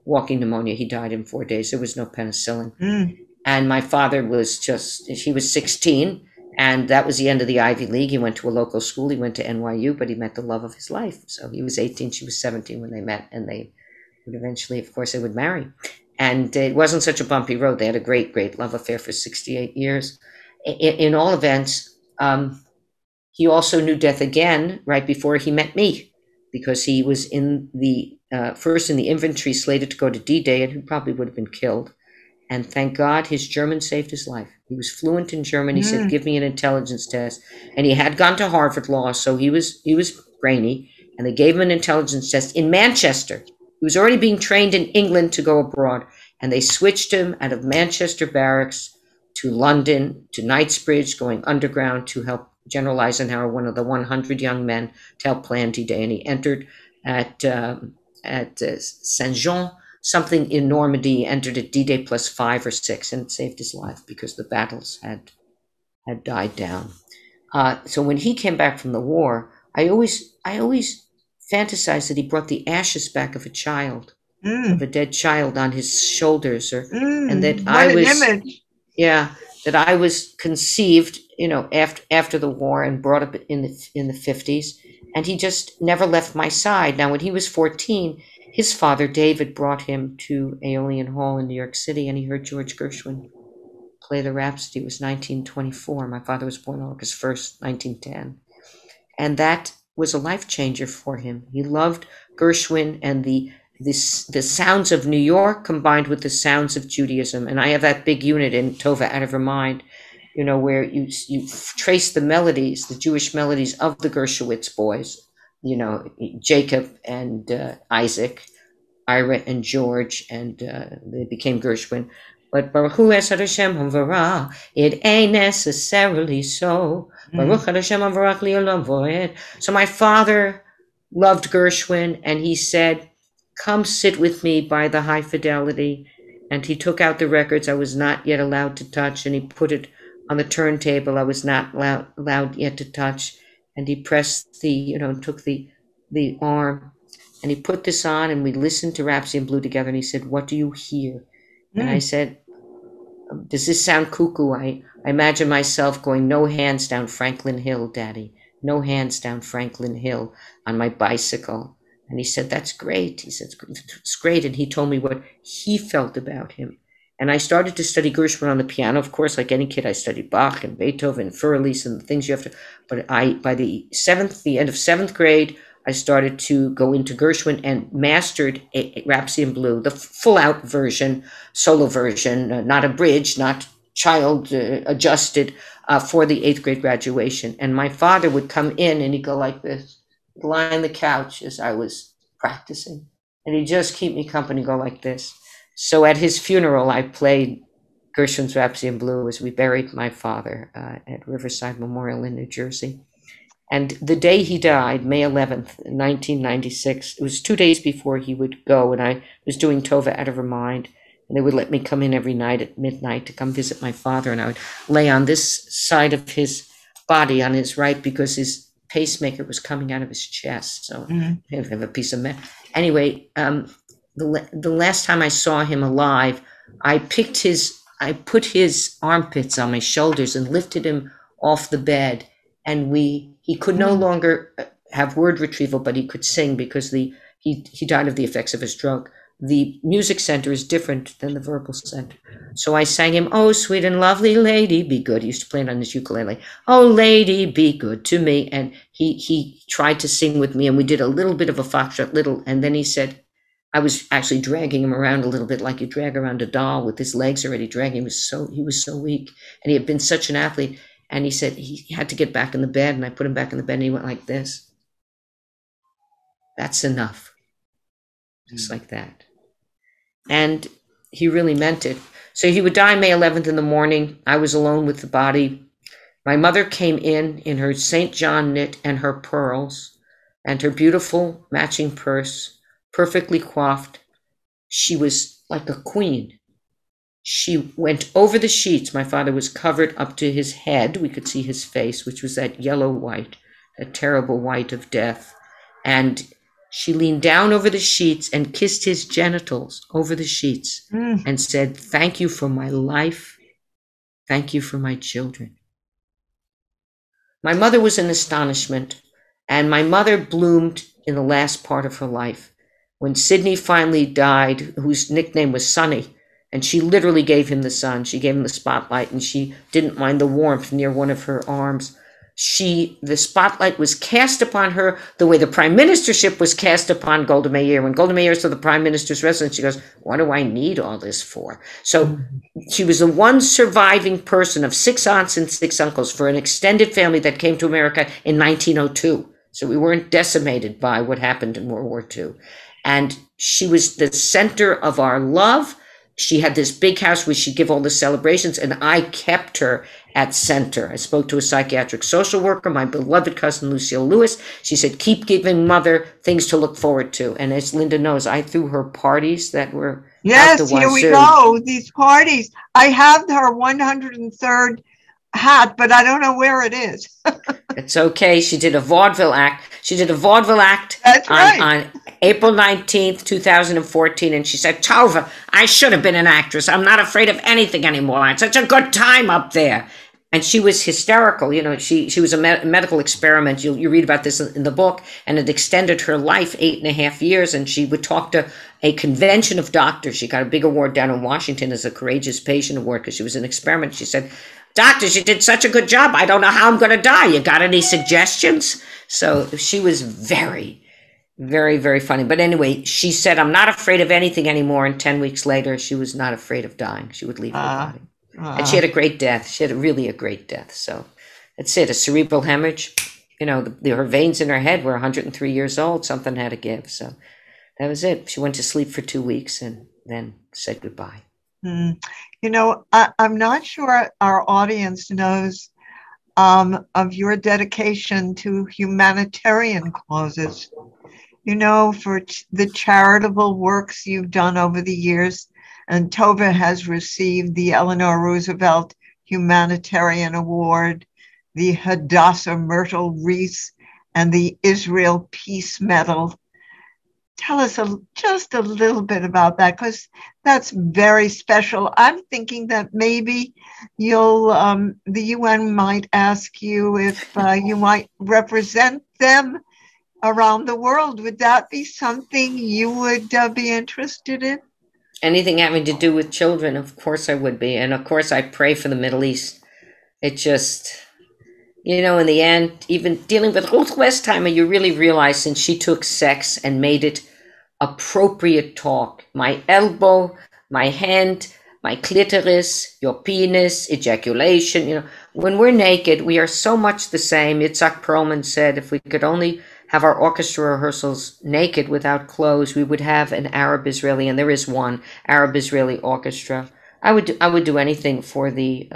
walking pneumonia. He died in 4 days. There was no penicillin. And my father he was 16. And that was the end of the Ivy League. He went to a local school. He went to NYU, but he met the love of his life. So he was 18, she was 17 when they met, and they would eventually, of course, they would marry. And it wasn't such a bumpy road. They had a great, great love affair for 68 years. In all events, he also knew death again right before he met me, because he was in first in the infantry, slated to go to D-Day, and who probably would have been killed. And thank God his German saved his life. He was fluent in German. He said, give me an intelligence test. And he had gone to Harvard Law, so he was brainy. And they gave him an intelligence test in Manchester. He was already being trained in England to go abroad. And they switched him out of Manchester barracks to London, to Knightsbridge, going underground to help General Eisenhower, one of the 100 young men, to help plan D-Day. And he entered at Saint-Jean, something in Normandy, entered at D-Day +5 or 6, and it saved his life because the battles had died down. So when he came back from the war, I always fantasized that he brought the ashes back of a child, of a dead child, on his shoulders, and that that I was conceived, after the war and brought up in the 50s, and he just never left my side. Now, when he was 14. His father, David, brought him to Aeolian Hall in New York City, and he heard George Gershwin play the Rhapsody. It was 1924. My father was born August 1st, 1910. And that was a life changer for him. He loved Gershwin and the sounds of New York combined with the sounds of Judaism. And I have that big unit in Tovah Out of Her Mind, where you trace the melodies, the Jewish melodies of the Gershowitz boys, Jacob and Isaac, Ira and George, and they became Gershwin. But Baruch Hu Esad Hashem Hamvara, it ain't necessarily so. Baruch Hashem Hamvarach Li'olam Voed. So my father loved Gershwin, and he said, come sit with me by the High Fidelity. And he took out the records I was not yet allowed to touch, and he put it on the turntable I was not allowed yet to touch. And he pressed took the arm, and he put this on, and we listened to Rhapsody in Blue together, and he said, what do you hear? And I said, does this sound cuckoo? I imagine myself going, no hands down Franklin Hill, Daddy. No hands down Franklin Hill on my bicycle. And he said, that's great. He said, it's great. And he told me what he felt about him. And I started to study Gershwin on the piano. Of course, like any kid, I studied Bach and Beethoven and Furlis and the things you have to. But by the end of seventh grade, I started to go into Gershwin and mastered a Rhapsody in Blue, the full-out version, solo version, not abridged, not child adjusted, for the 8th grade graduation. And my father would come in and he'd go like this, lie on the couch as I was practicing. And he'd just keep me company, go like this. So at his funeral, I played Gershwin's Rhapsody in Blue as we buried my father at Riverside Memorial in New Jersey. And the day he died, May 11th, 1996, it was 2 days before he would go, and I was doing Tovah Out of Her Mind, and they would let me come in every night at midnight to come visit my father, and I would lay on this side of his body on his right because his pacemaker was coming out of his chest, so I have a piece of metal. Anyway, the last time I saw him alive, I put his armpits on my shoulders and lifted him off the bed, and he could no longer have word retrieval, but he could sing because he died of the effects of his drug. The music center is different than the verbal center. So I sang him, oh, sweet and lovely lady, be good. He used to play it on his ukulele. Oh, lady, be good to me. And he tried to sing with me, and we did a little bit of a foxtrot, and then he said, I was actually dragging him around a little bit like you drag around a doll with his legs already dragging. He was so weak, and he had been such an athlete. And he said he had to get back in the bed, and I put him back in the bed, and he went like this. That's enough. Just like that. And he really meant it. So he would die May 11th in the morning. I was alone with the body. My mother came in her St. John knit and her pearls and her beautiful matching purse, perfectly coiffed. She was like a queen. She went over the sheets. My father was covered up to his head. We could see his face, which was that yellow white, that terrible white of death. And she leaned down over the sheets and kissed his genitals over the sheets and said, thank you for my life. Thank you for my children. My mother was in astonishment, and my mother bloomed in the last part of her life. When Sidney finally died, whose nickname was Sonny, and she literally gave him the sun. She gave him the spotlight, and she didn't mind the warmth near one of her arms. The spotlight was cast upon her the way the prime ministership was cast upon Golda Meir. When Golda Meir saw the prime minister's residence, she goes, what do I need all this for? So she was the one surviving person of 6 aunts and 6 uncles for an extended family that came to America in 1902. So we weren't decimated by what happened in World War II. And she was the center of our love. She had this big house where she'd give all the celebrations, and I kept her at center. I spoke to a psychiatric social worker, my beloved cousin, Lucille Lewis. She said, keep giving mother things to look forward to. And as Linda knows, I threw her parties that were yes, here we go, these parties. I have her 103rd hat, but I don't know where it is. It's okay. She did a vaudeville act. That's right. on April 19th, 2014. And she said, Tovah, I should have been an actress. I'm not afraid of anything anymore. It's such a good time up there. And she was hysterical. You know, she was a medical experiment. You read about this in the book, and it extended her life 8.5 years. And she would talk to a convention of doctors. She got a big award down in Washington as a Courageous Patient Award because she was an experiment. She said, doctors, you did such a good job. I don't know how I'm going to die. You got any suggestions? So she was very, very, very funny. But anyway, she said, I'm not afraid of anything anymore. And 10 weeks later, she was not afraid of dying. She would leave her body. And she had a great death. She had really a great death. So that's it. A cerebral hemorrhage. You know, her veins in her head were 103 years old. Something had to give. So that was it. She went to sleep for 2 weeks and then said goodbye. You know, I'm not sure our audience knows of your dedication to humanitarian causes. You know, for the charitable works you've done over the years, and Tovah has received the Eleanor Roosevelt Humanitarian Award, the Hadassah Myrtle Wreath, and the Israel Peace Medal. Tell us just a little bit about that, because that's very special. I'm thinking that maybe the UN might ask you if you might represent them around the world. Would that be something you would be interested in? Anything having to do with children, of course I would be. And of course I pray for the Middle East. It just, in the end, even dealing with Ruth Westheimer, you really realize since she took sex and made it appropriate talk. My elbow, my hand, my clitoris, your penis, ejaculation. When we're naked, we are so much the same. Itzhak Perlman said, if we could only have our orchestra rehearsals naked without clothes, we would have an Arab-Israeli, and there is one Arab-Israeli orchestra. I would do anything for the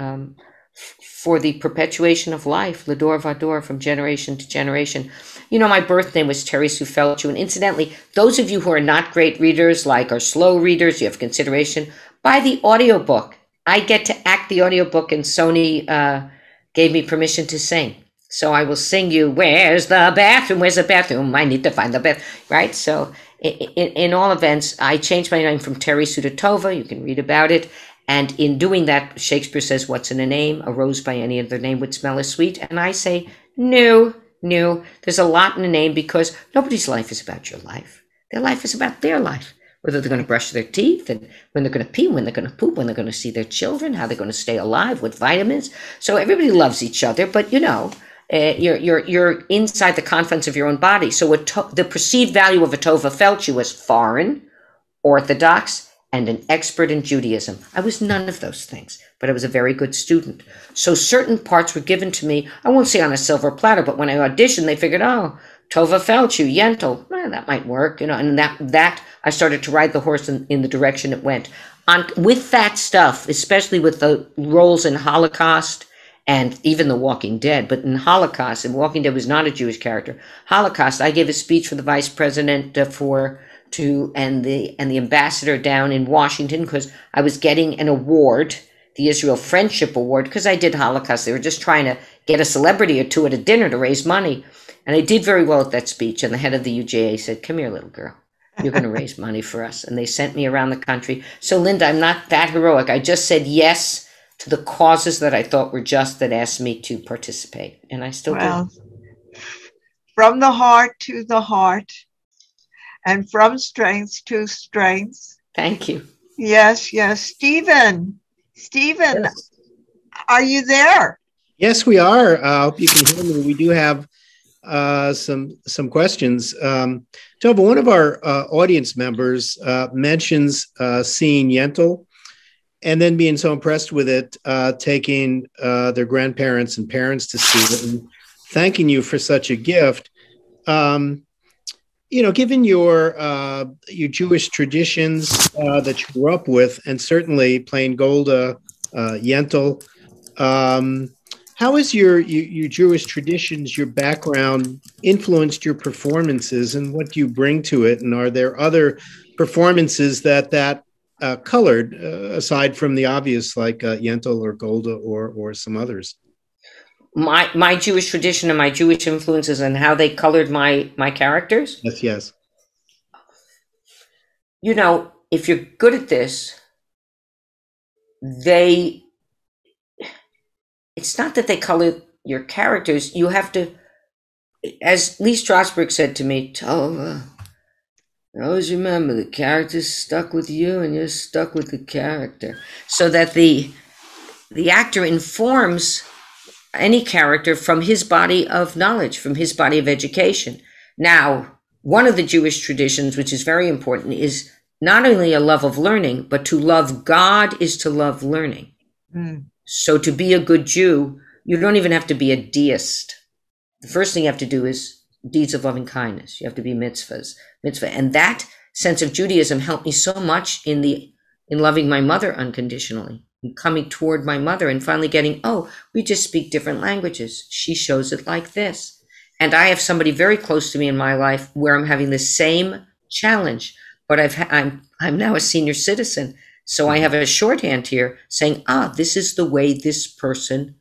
perpetuation of life, Lador Vador, from generation to generation. My birth name was Tovah Felshuh, and incidentally, those of you who are not great readers, like are slow readers, you have consideration, buy the audiobook. I get to act the audiobook, and Sony gave me permission to sing. So I will sing you, where's the bathroom, where's the bathroom, I need to find the bathroom, right? So in all events, I changed my name from Tovah to Tovah. You can read about it. And in doing that, Shakespeare says, what's in a name? A rose by any other name would smell as sweet. And I say, no. There's a lot in a name, because nobody's life is about your life. Their life is about their life. Whether they're going to brush their teeth, and when they're going to pee, when they're going to poop, when they're going to see their children, how they're going to stay alive, with vitamins. So everybody loves each other, but you're inside the confines of your own body. So the perceived value of a Tovah Felshuh was foreign, orthodox, and an expert in Judaism. I was none of those things, but I was a very good student. So certain parts were given to me, I won't say on a silver platter, but when I auditioned, they figured, oh, Tovah Felshuh, Yentl, that might work, and that I started to ride the horse in the direction it went. With that stuff, especially with the roles in Holocaust and even The Walking Dead, but in Holocaust, and Walking Dead was not a Jewish character. Holocaust, I gave a speech for the vice president and the ambassador down in Washington, because I was getting an award, the Israel Friendship Award, because I did Holocaust. They were just trying to get a celebrity or two at a dinner to raise money. And I did very well at that speech. And the head of the UJA said, come here, little girl. You're going to raise money for us. And they sent me around the country. So, Linda, I'm not that heroic. I just said yes to the causes that I thought were just, that asked me to participate. And I still do. From the heart to the heart, and from strength to strength. Thank you. Yes. Stephen, yes. Are you there? Yes, we are. I hope you can hear me. We do have some questions. Tovah, one of our audience members mentions seeing Yentl and then being so impressed with it, taking their grandparents and parents to see it, and thanking you for such a gift. Given your Jewish traditions that you grew up with, and certainly playing Golda, Yentl, how has your Jewish traditions, your background, influenced your performances, and what do you bring to it? And are there other performances that colored, aside from the obvious, like Yentl or Golda or some others? My Jewish tradition and my Jewish influences and how they colored my characters? Yes. If you're good at this, it's not that they color your characters. You have to, as Lee Strasberg said to me, Tovah, always remember the character's stuck with you and you're stuck with the character. So that the actor informs any character from his body of knowledge, from his body of education. Now, one of the Jewish traditions, which is very important, is not only a love of learning, but to love God is to love learning. So to be a good Jew, you don't even have to be a deist. The first thing you have to do is deeds of loving kindness. You have to be mitzvah. And that sense of Judaism helped me so much in the in loving my mother unconditionally, and coming toward my mother and finally getting, oh, we just speak different languages. She shows it like this. And I have somebody very close to me in my life where I'm having the same challenge, but I'm now a senior citizen. So I have a shorthand here saying, this is the way this person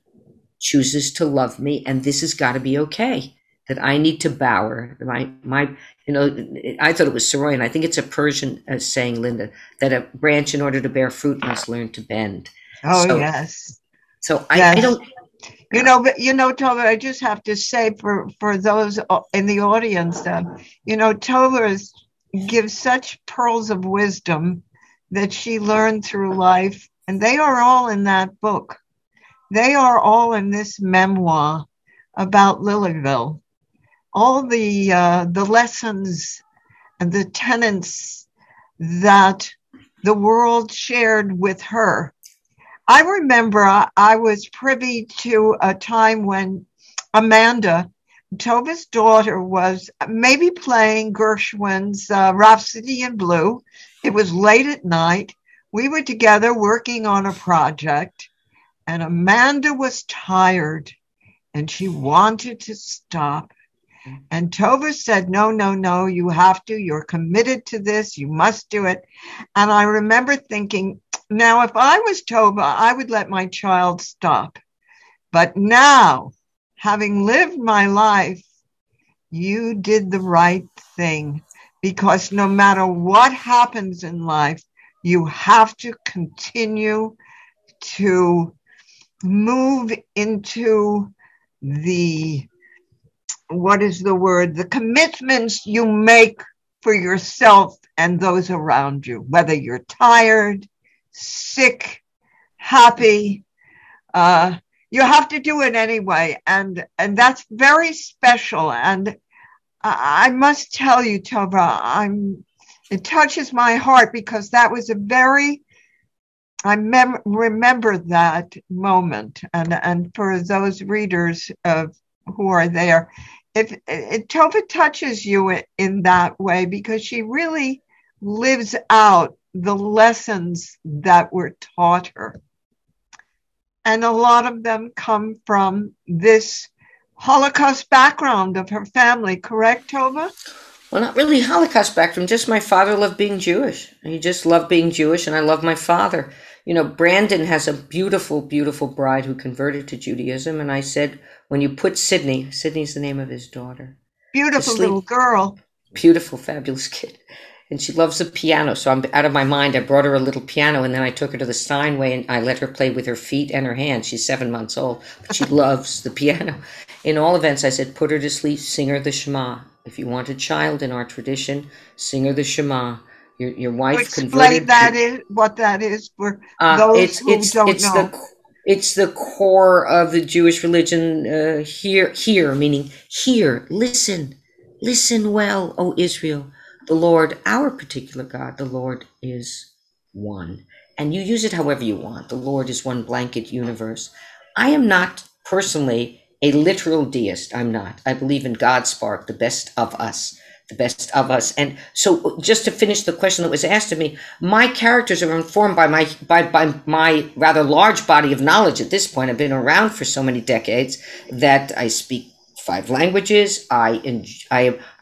chooses to love me, and this has got to be okay. That I need to bow her. I thought it was Saroyan. I think it's a Persian saying, Linda, that a branch in order to bear fruit must learn to bend. Oh, yes. So yes. I don't. Tovah, I just have to say for those in the audience that, Tovah gives such pearls of wisdom that she learned through life, and they are all in that book. They are all in this memoir about Lilyville. All the lessons and the tenets that the world shared with her. I remember I was privy to a time when Amanda, Tovah's daughter, was maybe playing Gershwin's Rhapsody in Blue. It was late at night. We were together working on a project, and Amanda was tired and she wanted to stop. And Tovah said, no, you have to. You're committed to this. You must do it. And I remember thinking, now, if I was Tovah, I would let my child stop. But now, having lived my life, you did the right thing. Because no matter what happens in life, you have to continue to move into the commitments you make for yourself and those around you, whether you're tired, sick, happy, you have to do it anyway. And that's very special. And I must tell you, Tovah, it touches my heart because that was remember that moment. And for those readers who are there, if Tovah touches you in that way, because she really lives out the lessons that were taught her. And a lot of them come from this Holocaust background of her family, correct, Tovah? Well, not really Holocaust background, just my father loved being Jewish. He just loved being Jewish, and I love my father. Brandon has a beautiful, beautiful bride who converted to Judaism, and I said, when you put Sydney's the name of his daughter. Beautiful little girl. Beautiful, fabulous kid. And she loves the piano, so I'm out of my mind. I brought her a little piano, and then I took her to the Steinway, and I let her play with her feet and her hands. She's 7 months old, but she loves the piano. In all events, I said, put her to sleep, sing her the Shema. If you want a child in our tradition, sing her the Shema. Your wife converted. Explain what that is for those who don't know. It's the core of the Jewish religion. Hear, meaning hear, listen well, O Israel. The Lord, our particular God, the Lord is one. And you use it however you want. The Lord is one blanket universe. I am not personally a literal deist. I'm not. I believe in God's spark, the best of us. And so just to finish the question that was asked of me, my characters are informed by my rather large body of knowledge at this point. I've been around for so many decades that I speak 5 languages. I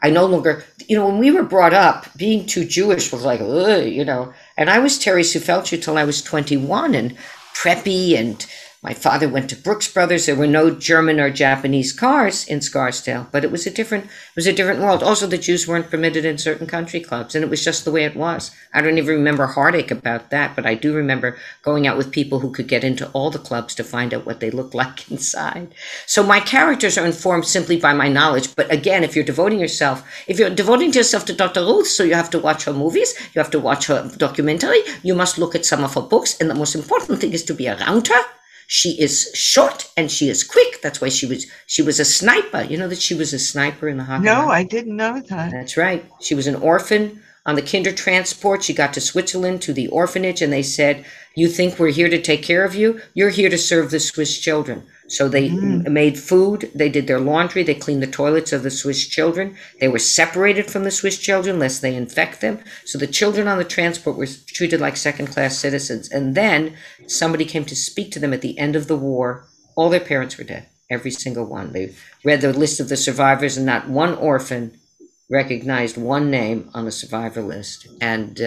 no longer, when we were brought up, being too Jewish was like, and I was Tovah Felshuh till I was 21 and preppy, and my father went to Brooks Brothers. There were no German or Japanese cars in Scarsdale, but it was a different world. Also, the Jews weren't permitted in certain country clubs, and it was just the way it was. I don't even remember heartache about that, but I do remember going out with people who could get into all the clubs to find out what they looked like inside. So my characters are informed simply by my knowledge. But again, if you're devoting yourself to Dr. Ruth, so you have to watch her movies, you have to watch her documentary, you must look at some of her books, and the most important thing is to be around her. She is short and she is quick. That's why she was a sniper. You know that she was a sniper in the hockey. No, I didn't know that. That's right. She was an orphan On the kinder transport, she got to Switzerland to the orphanage, and they said, "You think we're here to take care of you? You're here to serve the Swiss children." So they made food, they did their laundry, they cleaned the toilets of the Swiss children. They were separated from the Swiss children lest they infect them. So the children on the transport were treated like second-class citizens. And then somebody came to speak to them at the end of the war. All their parents were dead, every single one. They read the list of the survivors, and not one orphan recognized one name on the survivor list. And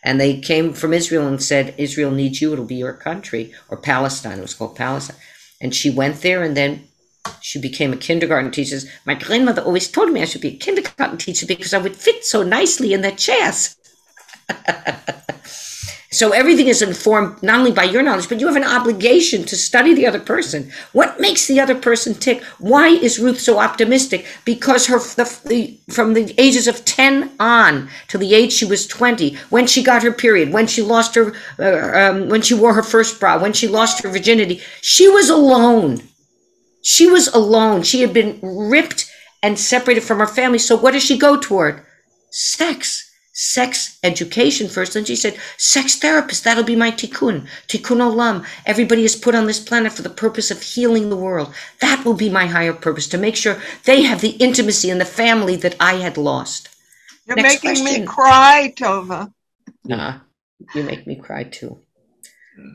and they came from Israel and said, "Israel needs you, it'll be your country," or Palestine, it was called Palestine. And she went there, and then she became a kindergarten teacher. My grandmother always told me I should be a kindergarten teacher because I would fit so nicely in the chairs. So everything is informed not only by your knowledge, but you have an obligation to study the other person. What makes the other person tick? Why is Ruth so optimistic? Because from the ages of 10 on to the age she was 20, when she got her period, when she lost her, when she wore her first bra, when she lost her virginity, she was alone. She was alone. She had been ripped and separated from her family. So what does she go toward? Sex education first. And she said, sex therapist, that'll be my tikkun olam. Everybody is put on this planet for the purpose of healing the world. That will be my higher purpose, to make sure they have the intimacy in the family that I had lost. You're making me cry, Tovah. You make me cry too.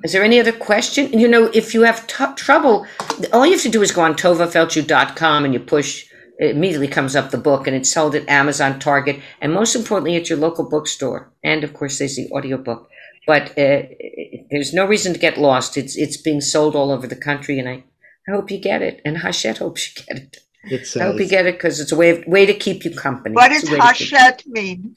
Is there any other question? If you have trouble, all you have to do is go on tovahfelshuh.com and you push. It immediately comes up the book, and it's sold at Amazon, Target, and most importantly at your local bookstore. And of course, there's the audiobook. But there's no reason to get lost. It's being sold all over the country, and I hope you get it. And Hachette hopes you get it. I hope you get it because it's a way to keep you company. What does Hachette mean?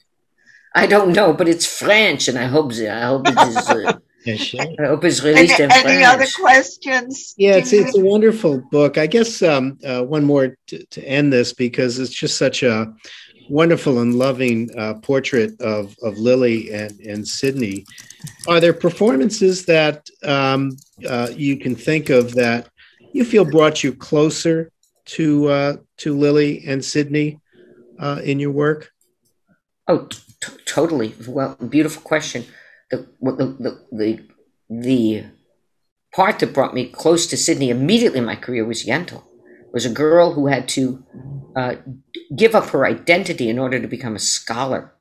I don't know, but it's French, and I hope it is. I hope it's released in French. Any other questions? Yeah, it's a wonderful book. I guess one more to end this, because it's just such a wonderful and loving portrait of Lily and Sydney. Are there performances that you can think of that you feel brought you closer to Lily and Sydney in your work? Oh, totally. Well, beautiful question. The part that brought me close to Sydney immediately in my career was Yentl. Was a girl who had to give up her identity in order to become a scholar,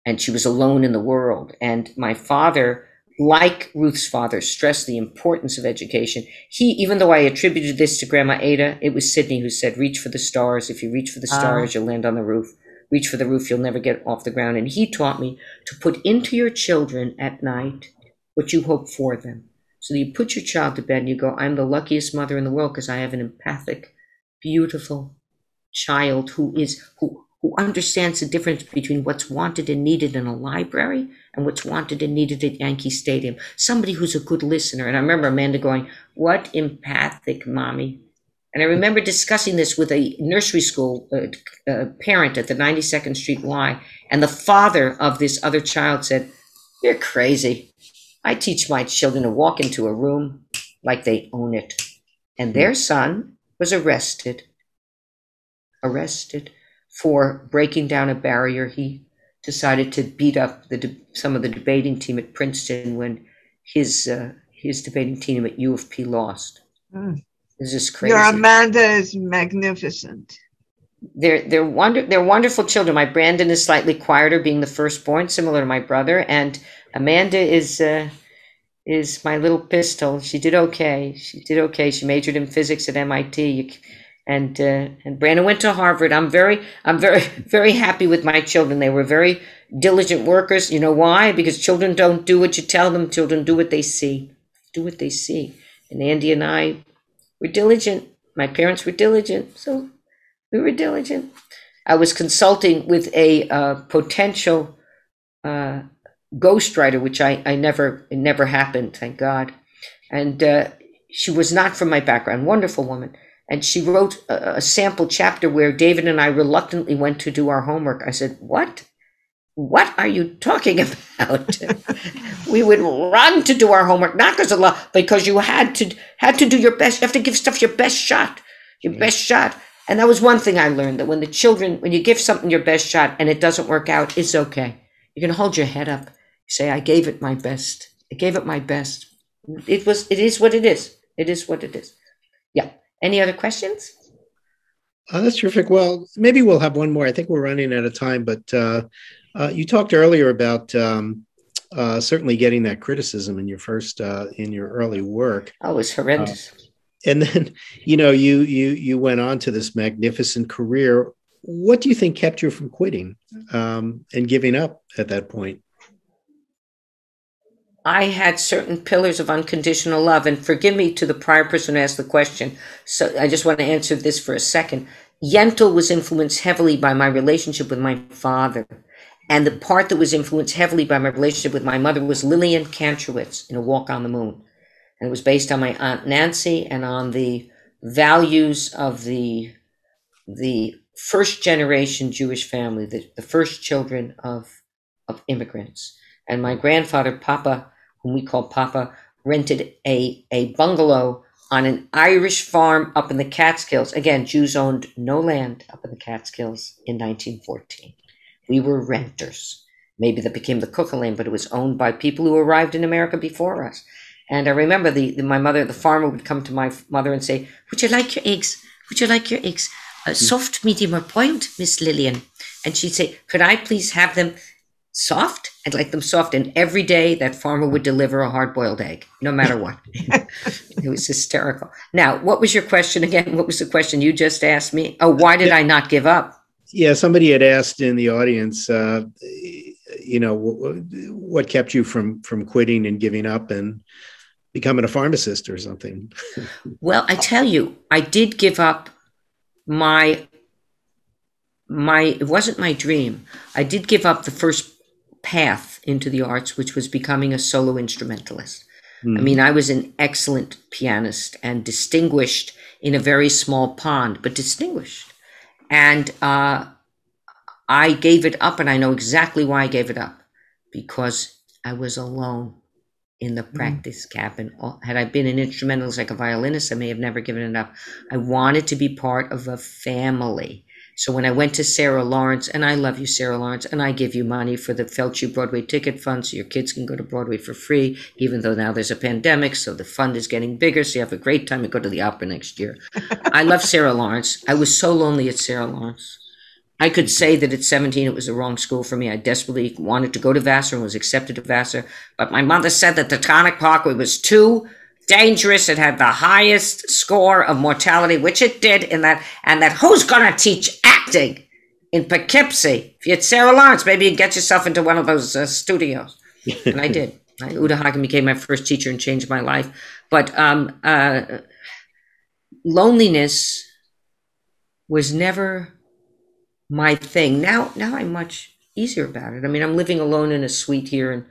and she was alone in the world. And my father, like Ruth's father, stressed the importance of education. Even though I attributed this to Grandma Ada, it was Sydney who said, "Reach for the stars. If you reach for the stars, you'll land on the roof. Reach for the roof, you'll never get off the ground." And he taught me to put into your children at night what you hope for them. So you put your child to bed and you go, "I'm the luckiest mother in the world because I have an empathic, beautiful child who understands the difference between what's wanted and needed in a library and what's wanted and needed at Yankee Stadium. Somebody who's a good listener." And I remember Amanda going, "What empathic mommy." And I remember discussing this with a nursery school parent at the 92nd Street Y. And the father of this other child said, "You're crazy. I teach my children to walk into a room like they own it." And their son was arrested for breaking down a barrier. He decided to beat up some of the debating team at Princeton when his debating team at U of P lost. This is crazy. Your Amanda is magnificent. They're wonderful children. My Brandon is slightly quieter, being the firstborn, similar to my brother, and Amanda is my little pistol. She did okay. She majored in physics at MIT, and Brandon went to Harvard. I'm very very happy with my children. They were very diligent workers. You know why? Because children don't do what you tell them. Children do what they see. And Andy and I were diligent. My parents were diligent, so we were diligent. I was consulting with a potential ghostwriter, which it never happened, thank God. And she was not from my background, wonderful woman. And she wrote a sample chapter where David and I reluctantly went to do our homework. I said, What are you talking about? We would run to do our homework, not because of love, because you had to do your best. You have to give stuff your best shot. And that was one thing I learned, that when you give something your best shot and it doesn't work out, it's okay. You can hold your head up. Say, I gave it my best. I gave it my best. It is what it is. It is what it is. Yeah. Any other questions? That's terrific. Well, maybe we'll have one more. I think we're running out of time, but you talked earlier about certainly getting that criticism in your early work. Oh, it was horrendous. And then, you went on to this magnificent career. What do you think kept you from quitting and giving up at that point? I had certain pillars of unconditional love, and forgive me to the prior person who asked the question. So I just want to answer this for a second. Yentl was influenced heavily by my relationship with my father. And the part that was influenced heavily by my relationship with my mother was Lillian Kantrowitz in A Walk on the Moon. And it was based on my Aunt Nancy and on the values of the first generation Jewish family, the first children of immigrants. And my grandfather, Papa, whom we call Papa, rented a bungalow on an Irish farm up in the Catskills. Again, Jews owned no land up in the Catskills in 1914. We were renters. Maybe that became the Cook Lane, but it was owned by people who arrived in America before us. And I remember my mother, the farmer, would come to my mother and say, "Would you like your eggs? Would you like your eggs? Soft, medium, or boiled, Miss Lillian?" And she'd say, "Could I please have them soft? I'd like them soft." And every day that farmer would deliver a hard-boiled egg, no matter what. It was hysterical. Now, what was your question again? What was the question you just asked me? Oh, why did I not give up? Yeah, somebody had asked in the audience, what kept you from quitting and giving up and becoming a pharmacist or something? Well, I tell you, I did give up it wasn't my dream. I did give up the first path into the arts, which was becoming a solo instrumentalist. I mean, I was an excellent pianist and distinguished in a very small pond, but distinguished. And I gave it up, and I know exactly why I gave it up, because I was alone in the practice cabin. Had I been an instrumentalist like a violinist, I may have never given it up. I wanted to be part of a family. So when I went to Sarah Lawrence, and I love you, Sarah Lawrence, and I give you money for the Felshuh Broadway ticket fund so your kids can go to Broadway for free, even though now there's a pandemic, so the fund is getting bigger, so you have a great time to go to the opera next year. I love Sarah Lawrence. I was so lonely at Sarah Lawrence. I could say that at 17 it was the wrong school for me. I desperately wanted to go to Vassar and was accepted to Vassar, but my mother said that the Tonic Parkway was too dangerous. It had the highest score of mortality, which it did, and that who's going to teach acting in Poughkeepsie? If you had Sarah Lawrence, maybe you'd get yourself into one of those studios. And I did. Uda Hagen became my first teacher and changed my life. But loneliness was never my thing. Now I'm much easier about it. I mean, I'm living alone in a suite here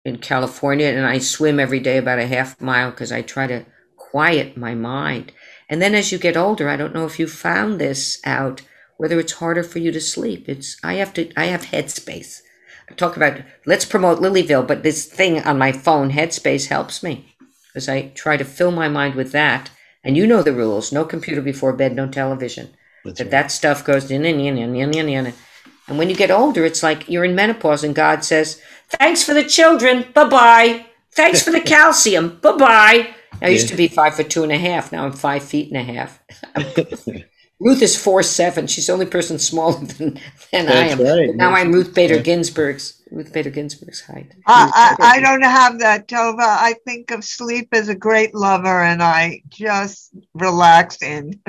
in California, and I swim every day about a half mile because I try to quiet my mind. And then as you get older, I don't know if you found this out, whether it's harder for you to sleep. I have Headspace. I talk about, let's promote Lilyville, but this thing on my phone, Headspace, helps me because I try to fill my mind with that. And you know the rules: no computer before bed, no television. That stuff goes in. And when you get older, it's like you're in menopause and God says, "Thanks for the children. Bye-bye. Thanks for the calcium. Bye-bye." I used to be 5'2.5". Now I'm 5'8.5". Ruth is 4'7". She's the only person smaller than I am. Right. But now I'm Ruth Bader Ginsburg's height. I don't have that, Tovah. I think of sleep as a great lover, and I just relax in.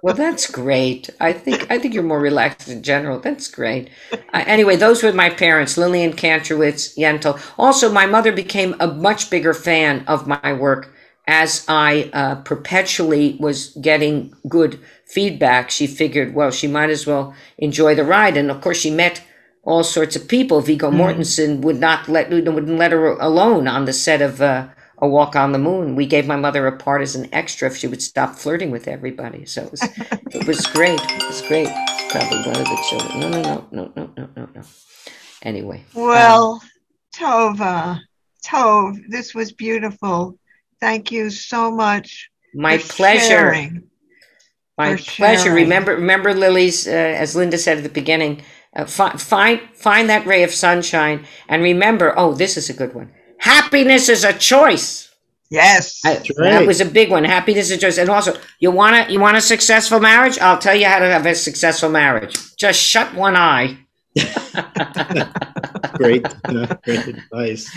Well, that's great. I think you're more relaxed in general. That's great. Anyway, those were my parents, Lillian Kantrowitz, Yentl. Also, my mother became a much bigger fan of my work as I perpetually was getting good feedback. She figured, well, she might as well enjoy the ride. And of course, she met all sorts of people. Viggo Mortensen wouldn't let her alone on the set of A Walk on the Moon. We gave my mother a part as an extra if she would stop flirting with everybody. So it was great. It was great. Probably one of the children. No. Anyway. Well, Tovah, this was beautiful. Thank you so much. My pleasure. Sharing. My for pleasure. sharing. Remember, Lily's, as Linda said at the beginning, find that ray of sunshine, and remember. Oh, this is a good one. Happiness is a choice. Yes. That was a big one. Happiness is a choice, and also you want a successful marriage. I'll tell you how to have a successful marriage. Just shut one eye. Great advice.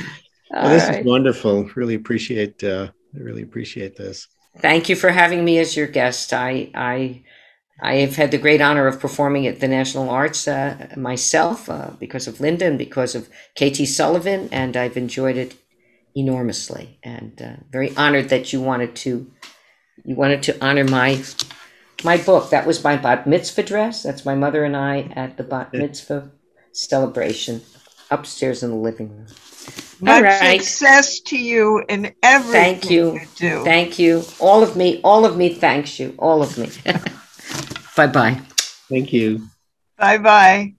Well, this is wonderful. Really appreciate this. Thank you for having me as your guest. I have had the great honor of performing at the National Arts myself because of Linda and because of K.T. Sullivan, and I've enjoyed it enormously. And very honored that you wanted to honor my book. That was my bat mitzvah dress. That's my mother and I at the bat mitzvah celebration upstairs in the living room. Much success to you in everything you do. Thank you. All of me thanks you. All of me. Bye-bye. Thank you. Bye-bye.